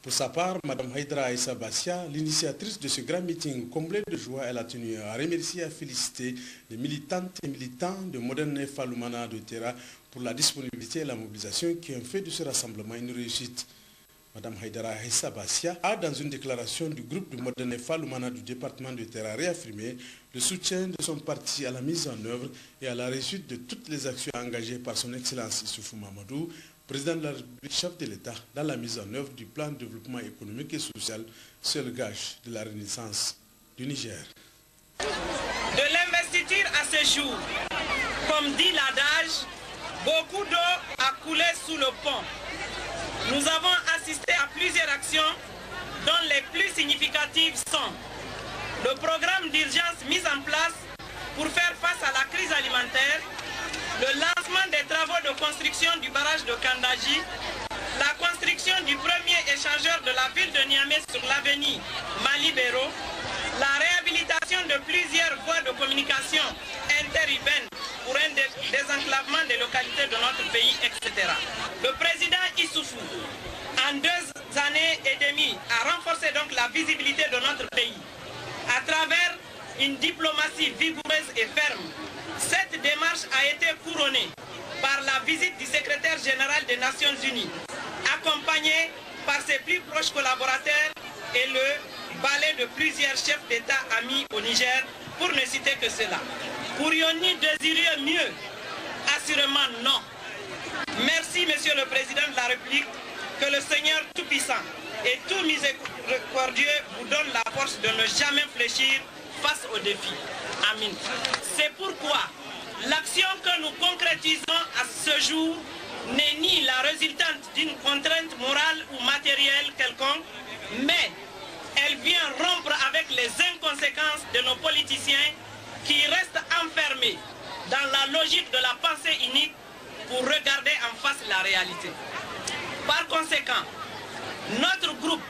Pour sa part, Mme Haïdara Aïssa Bassia, l'initiatrice de ce grand meeting comblé de joie, elle a tenu à remercier et à féliciter les militantes et militants de Modène FA Lumana de Terra pour la disponibilité et la mobilisation qui ont fait de ce rassemblement une réussite. Mme Haïdara Aïssa Bassia a, dans une déclaration du groupe de Modène FA Lumana du département de Terra, réaffirmé le soutien de son parti à la mise en œuvre et à la réussite de toutes les actions engagées par son Excellence Issoufou Mamadou, président de la République, chef de l'État, dans la mise en œuvre du plan de développement économique et social, seul gage de la renaissance du Niger. De l'investiture à ce jour, comme dit l'adage, beaucoup d'eau a coulé sous le pont. Nous avons assisté à plusieurs actions dont les plus significatives sont le programme d'urgence mis en place pour faire face à la crise alimentaire, le lancement des travaux de construction du barrage de Kandaji, la construction du premier échangeur de la ville de Niamey sur l'avenue Mali-Béro, la réhabilitation de plusieurs voies de communication interurbaines pour un désenclavement des localités de notre pays, etc. Le président Issoufou, en 2 années et demie, a renforcé donc la visibilité de notre pays à travers une diplomatie vigoureuse et ferme. Cette démarche a été couronnée par la visite du secrétaire général des Nations Unies, accompagné par ses plus proches collaborateurs et le balai de plusieurs chefs d'État amis au Niger, pour ne citer que cela. Pourrions-nous désirer mieux? Assurément non. Merci, Monsieur le Président de la République, que le Seigneur Tout-Puissant et tout miséricordieux vous donne la force de ne jamais fléchir face aux défis. Amin. C'est pourquoi l'action que nous concrétisons à ce jour n'est ni la résultante d'une contrainte morale ou matérielle quelconque, mais elle vient rompre avec les inconséquences de nos politiciens qui restent enfermés dans la logique de la pensée unique pour regarder en face la réalité. Par conséquent, notre groupe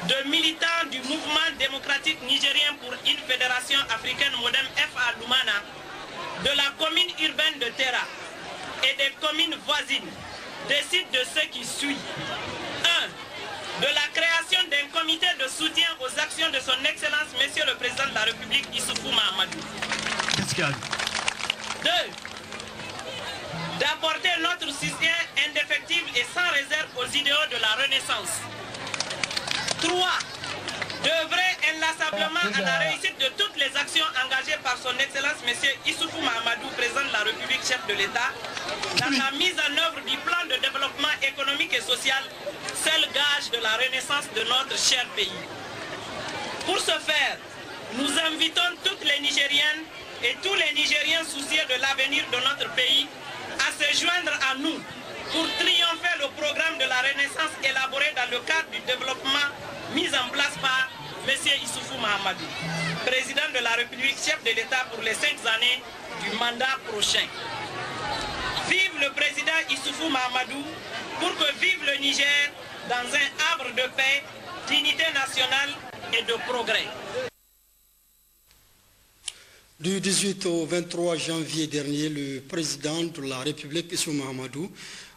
de militants du mouvement démocratique nigérien pour une fédération africaine moderne FA Lumana, de la commune urbaine de Terra et des communes voisines décide de ce qui suit. 1. De la création d'un comité de soutien aux actions de son Excellence Monsieur le Président de la République Issoufou Mahamadou. 2. D'apporter notre soutien indéfectible et sans réserve aux idéaux de la Renaissance. 3. D'œuvrer inlassablement à la réussite de toutes les actions engagées par son Excellence M. Issoufou Mahamadou, président de la République, chef de l'État, dans la mise en œuvre du plan de développement économique et social, seul gage de la renaissance de notre cher pays. Pour ce faire, nous invitons toutes les Nigériennes et tous les Nigériens soucieux de l'avenir de notre pays à se joindre à nous pour triompher le programme de la Renaissance élaboré dans le cadre du développement mis en place par M. Issoufou Mahamadou, président de la République, chef de l'État pour les 5 années du mandat prochain. Vive le président Issoufou Mahamadou pour que vive le Niger dans un havre de paix, d'unité nationale et de progrès. Du 18 au 23 janvier dernier, le président de la République, Issoufou Mahamadou,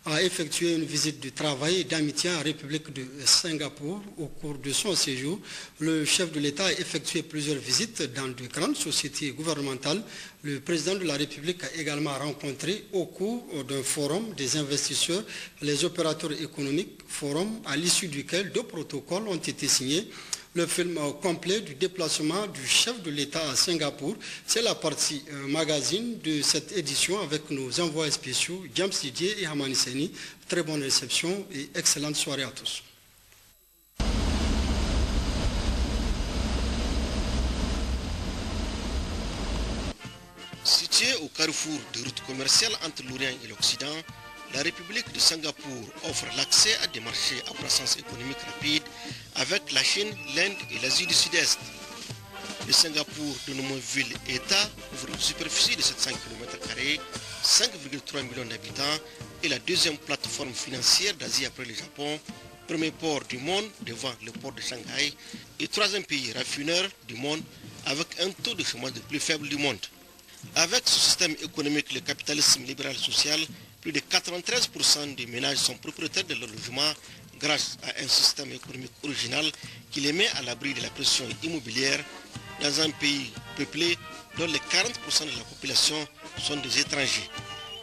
a effectué une visite de travail et d'amitié en République de Singapour. Au cours de son séjour, le chef de l'État a effectué plusieurs visites dans de grandes sociétés gouvernementales. Le président de la République a également rencontré au cours d'un forum des investisseurs, les opérateurs économiques, forum à l'issue duquel 2 protocoles ont été signés. Le film complet du déplacement du chef de l'État à Singapour, c'est la partie magazine de cette édition avec nos envoyés spéciaux, James Didier et Hamani Seni. Très bonne réception et excellente soirée à tous. Située au carrefour de routes commerciales entre l'Orient et l'Occident, la République de Singapour offre l'accès à des marchés à croissance économique rapide avec la Chine, l'Inde et l'Asie du Sud-Est. Le Singapour, de nombreuses villes et États, couvre une superficie de 700 km², 5,3 millions d'habitants et la deuxième plateforme financière d'Asie après le Japon, premier port du monde devant le port de Shanghai et troisième pays raffineur du monde avec un taux de chômage le plus faible du monde. Avec ce système économique, le capitalisme libéral social, plus de 93% des ménages sont propriétaires de leur logement grâce à un système économique original qui les met à l'abri de la pression immobilière dans un pays peuplé dont les 40% de la population sont des étrangers.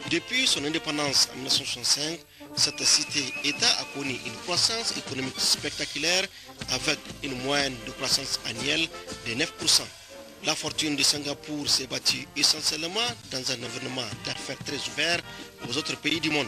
Depuis son indépendance en 1965, cette cité-État a connu une croissance économique spectaculaire avec une moyenne de croissance annuelle de 9%. La fortune de Singapour s'est bâtie essentiellement dans un environnement d'affaires très ouvert aux autres pays du monde.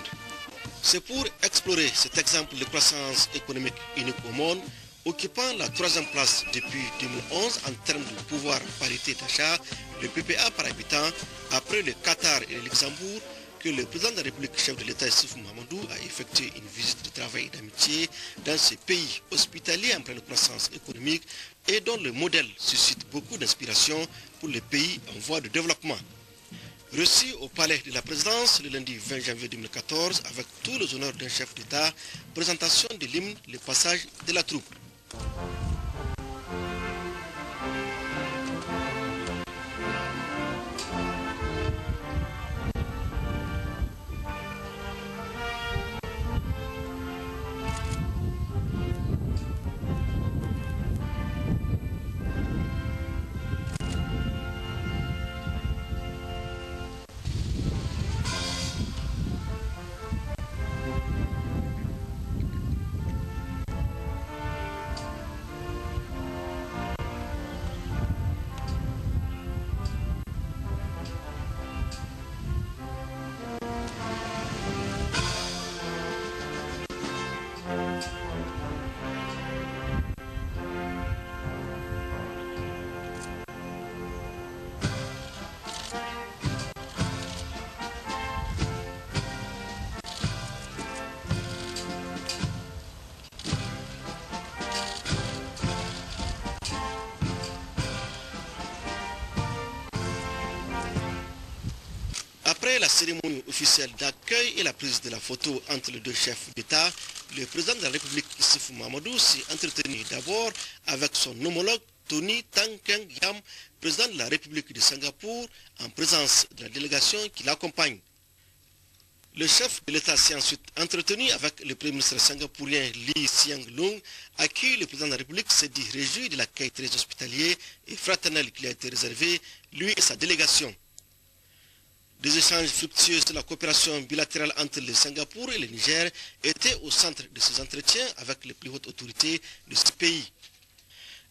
C'est pour explorer cet exemple de croissance économique unique au monde, occupant la 3e place depuis 2011 en termes de pouvoir parité d'achat, le PPA par habitant, après le Qatar et le Luxembourg, que le président de la République, chef de l'État Issoufou Mahamadou, a effectué une visite de travail et d'amitié dans ces pays hospitaliers en pleine croissance économique et dont le modèle suscite beaucoup d'inspiration pour les pays en voie de développement. Reçu au palais de la présidence le lundi 20 janvier 2014 avec tous les honneurs d'un chef d'État, présentation de l'hymne, le passage de la troupe. Après la cérémonie officielle d'accueil et la prise de la photo entre les deux chefs d'État, le président de la République Issoufou Mahamadou s'est entretenu d'abord avec son homologue Tony Tan Keng Yam, président de la République de Singapour, en présence de la délégation qui l'accompagne. Le chef de l'État s'est ensuite entretenu avec le Premier ministre singapourien Lee Hsien Loong, à qui le président de la République s'est dit réjoui de l'accueil très hospitalier et fraternel qui lui a été réservé, lui et sa délégation. Des échanges fructueux sur la coopération bilatérale entre le Singapour et le Niger étaient au centre de ces entretiens avec les plus hautes autorités de ce pays.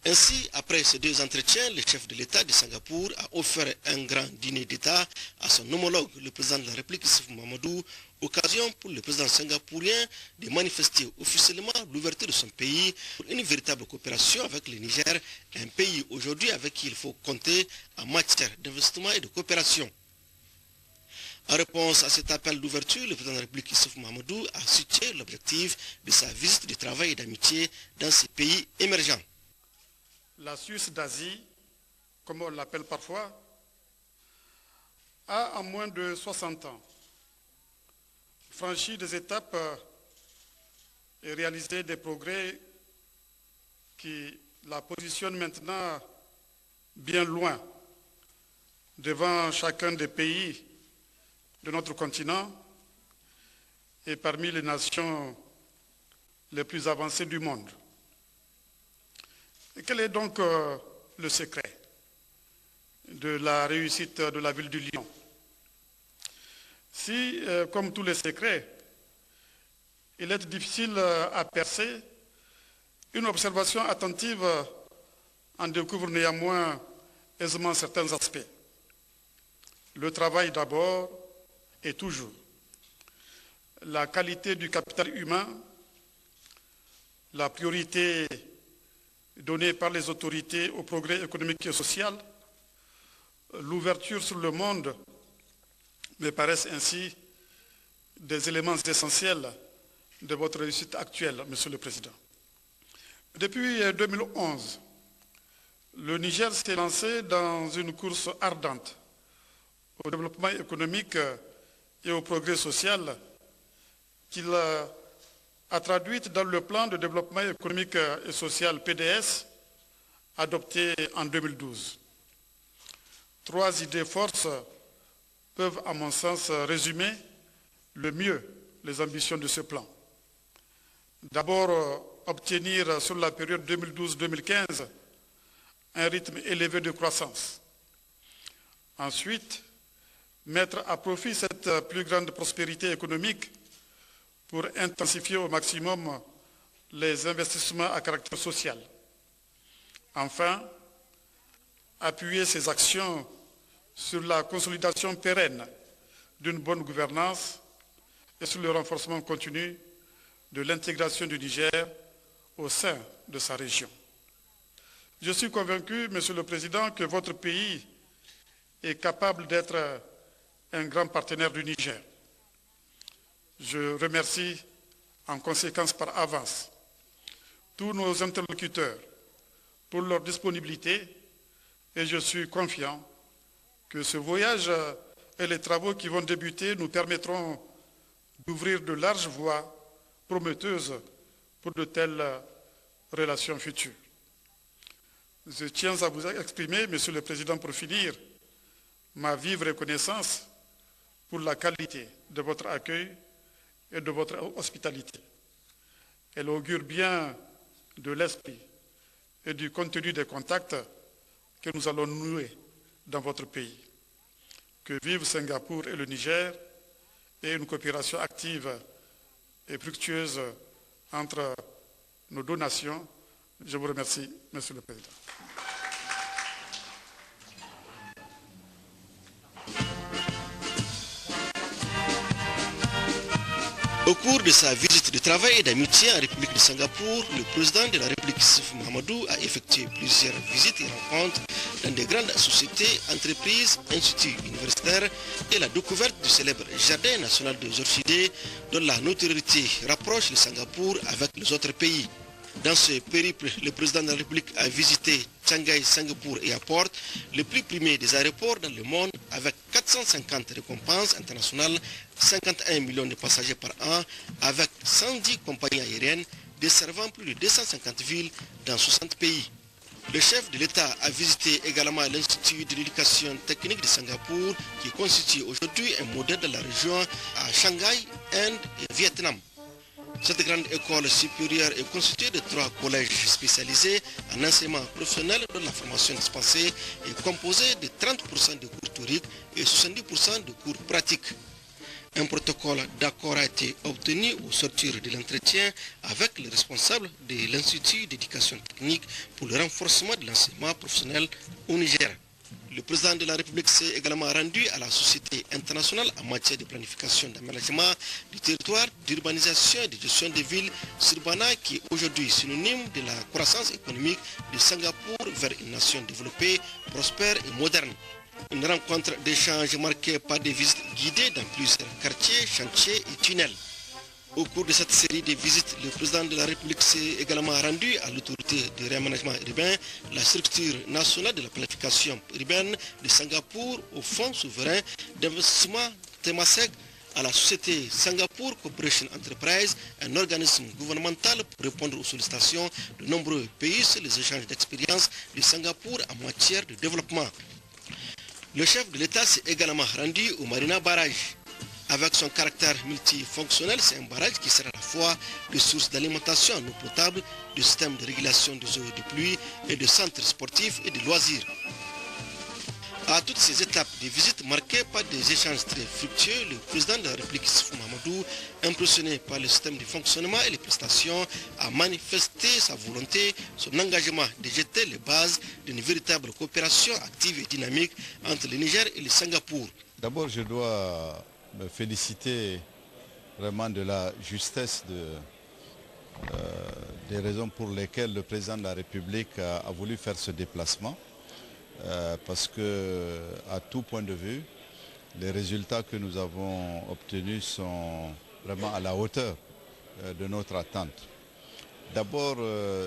Ainsi, après ces deux entretiens, le chef de l'État de Singapour a offert un grand dîner d'État à son homologue, le président de la République Issoufou Mahamadou, occasion pour le président singapourien de manifester officiellement l'ouverture de son pays pour une véritable coopération avec le Niger, un pays aujourd'hui avec qui il faut compter en matière d'investissement et de coopération. En réponse à cet appel d'ouverture, le président de la République Issoufou Mahamadou a situé l'objectif de sa visite de travail et d'amitié dans ces pays émergents. La Suisse d'Asie, comme on l'appelle parfois, a en moins de 60 ans franchi des étapes et réalisé des progrès qui la positionnent maintenant bien loin devant chacun des pays de notre continent et parmi les nations les plus avancées du monde. Et quel est donc le secret de la réussite de la ville du Lion? Si, comme tous les secrets, il est difficile à percer, une observation attentive en découvre néanmoins aisément certains aspects. Le travail d'abord et toujours. La qualité du capital humain, la priorité donnée par les autorités au progrès économique et social, l'ouverture sur le monde me paraissent ainsi des éléments essentiels de votre réussite actuelle, Monsieur le Président. Depuis 2011, le Niger s'est lancé dans une course ardente au développement économique et au progrès social qu'il a traduite dans le plan de développement économique et social PDS adopté en 2012. 3 idées forces peuvent, à mon sens, résumer le mieux les ambitions de ce plan. D'abord, obtenir sur la période 2012-2015 un rythme élevé de croissance. Ensuite, mettre à profit cette plus grande prospérité économique pour intensifier au maximum les investissements à caractère social. Enfin, appuyer ces actions sur la consolidation pérenne d'une bonne gouvernance et sur le renforcement continu de l'intégration du Niger au sein de sa région. Je suis convaincu, Monsieur le Président, que votre pays est capable d'être un grand partenaire du Niger. Je remercie en conséquence par avance tous nos interlocuteurs pour leur disponibilité et je suis confiant que ce voyage et les travaux qui vont débuter nous permettront d'ouvrir de larges voies prometteuses pour de telles relations futures. Je tiens à vous exprimer, Monsieur le Président, pour finir, ma vive reconnaissance pour la qualité de votre accueil et de votre hospitalité. Elle augure bien de l'esprit et du contenu des contacts que nous allons nouer dans votre pays. Que vivent Singapour et le Niger et une coopération active et fructueuse entre nos deux nations. Je vous remercie, Monsieur le Président. Au cours de sa visite de travail et d'amitié en République de Singapour, le président de la République Issoufou Mahamadou a effectué plusieurs visites et rencontres dans de grandes sociétés, entreprises, instituts universitaires et la découverte du célèbre Jardin national des orchidées dont la notoriété rapproche le Singapour avec les autres pays. Dans ce périple, le président de la République a visité Shanghai Singapore Airport, le plus primé des aéroports dans le monde avec 4 750 récompenses internationales, 51 millions de passagers par an, avec 110 compagnies aériennes desservant plus de 250 villes dans 60 pays. Le chef de l'État a visité également l'Institut de l'éducation technique de Singapour, qui constitue aujourd'hui un modèle de la région à Shanghai, Inde et Vietnam. Cette grande école supérieure est constituée de 3 collèges spécialisés en enseignement professionnel dont la formation dispensée est composée de 30% de cours théoriques et 70% de cours pratiques. Un protocole d'accord a été obtenu au sortir de l'entretien avec les responsables de l'Institut d'éducation technique pour le renforcement de l'enseignement professionnel au Niger. Le président de la République s'est également rendu à la Société internationale en matière de planification d'aménagement du territoire, d'urbanisation et de gestion des villes, Surbana, qui est aujourd'hui synonyme de la croissance économique de Singapour vers une nation développée, prospère et moderne. Une rencontre d'échange marquée par des visites guidées dans plusieurs quartiers, chantiers et tunnels. Au cours de cette série de visites, le président de la République s'est également rendu à l'autorité de réaménagement urbain, la structure nationale de la planification urbaine de Singapour, au Fonds souverain d'investissement Temasek, à la société Singapore Corporation Enterprise, un organisme gouvernemental pour répondre aux sollicitations de nombreux pays sur les échanges d'expériences de Singapour en matière de développement. Le chef de l'État s'est également rendu au Marina Barrage. Avec son caractère multifonctionnel, c'est un barrage qui sert à la fois de source d'alimentation en eau potable, de système de régulation des eaux de pluie et de centres sportifs et de loisirs. À toutes ces étapes de visite marquées par des échanges très fructueux, le président de la République Issoufou Mahamadou, impressionné par le système de fonctionnement et les prestations, a manifesté sa volonté, son engagement de jeter les bases d'une véritable coopération active et dynamique entre le Niger et le Singapour. D'abord, je dois me féliciter vraiment de la justesse des raisons pour lesquelles le président de la République a voulu faire ce déplacement. Parce que, à tout point de vue, les résultats que nous avons obtenus sont vraiment à la hauteur de notre attente. D'abord,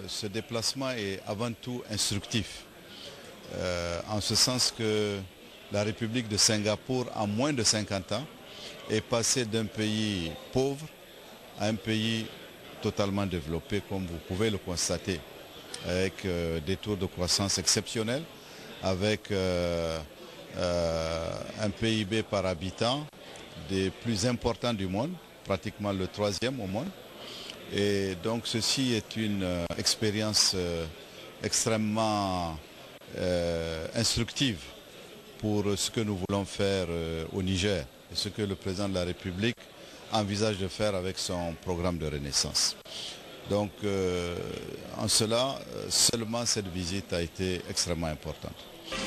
ce déplacement est avant tout instructif, en ce sens que la République de Singapour, en moins de 50 ans, est passée d'un pays pauvre à un pays totalement développé, comme vous pouvez le constater, avec des taux de croissance exceptionnels, avec un PIB par habitant des plus importants du monde, pratiquement le 3e au monde. Et donc ceci est une expérience extrêmement instructive pour ce que nous voulons faire au Niger et ce que le président de la République envisage de faire avec son programme de renaissance. Donc en cela, seulement cette visite a été extrêmement importante.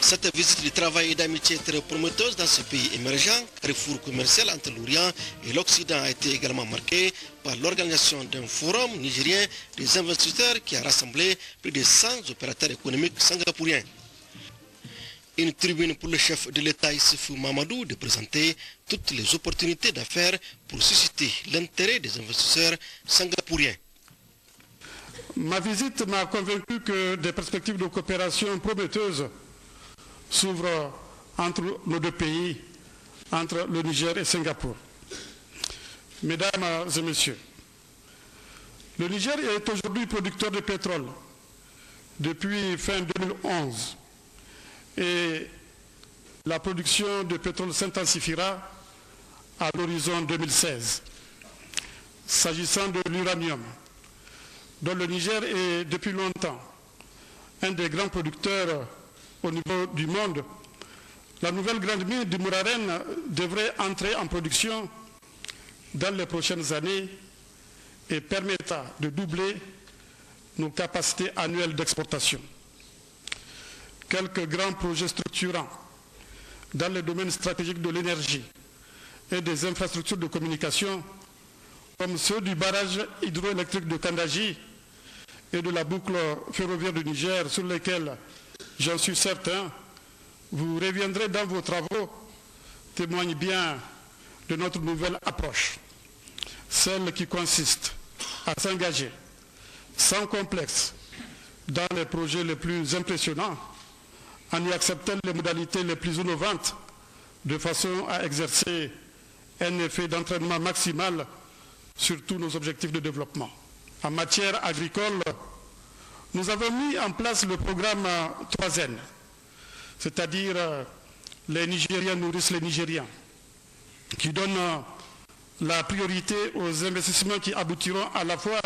Cette visite de travail et d'amitié très prometteuse dans ce pays émergent, carrefour commercial entre l'Orient et l'Occident, a été également marquée par l'organisation d'un forum nigérien des investisseurs qui a rassemblé plus de 100 opérateurs économiques singapouriens. Une tribune pour le chef de l'État Issoufou Mahamadou de présenter toutes les opportunités d'affaires pour susciter l'intérêt des investisseurs singapouriens. Ma visite m'a convaincu que des perspectives de coopération prometteuses s'ouvrent entre nos deux pays, entre le Niger et Singapour. Mesdames et messieurs, le Niger est aujourd'hui producteur de pétrole depuis fin 2011 et la production de pétrole s'intensifiera à l'horizon 2016. S'agissant de l'uranium, dont le Niger est depuis longtemps un des grands producteurs au niveau du monde, la nouvelle grande mine du Mouraren devrait entrer en production dans les prochaines années et permettra de doubler nos capacités annuelles d'exportation. Quelques grands projets structurants dans les domaines stratégiques de l'énergie et des infrastructures de communication, comme ceux du barrage hydroélectrique de Kandaji et de la boucle ferroviaire du Niger, sur lesquels, j'en suis certain, vous reviendrez dans vos travaux, témoignent bien de notre nouvelle approche, celle qui consiste à s'engager sans complexe dans les projets les plus impressionnants, en y acceptant les modalités les plus innovantes de façon à exercer un effet d'entraînement maximal sur tous nos objectifs de développement. En matière agricole, nous avons mis en place le programme 3N, c'est-à-dire les Nigériens nourrissent les Nigériens, qui donne la priorité aux investissements qui aboutiront à la fois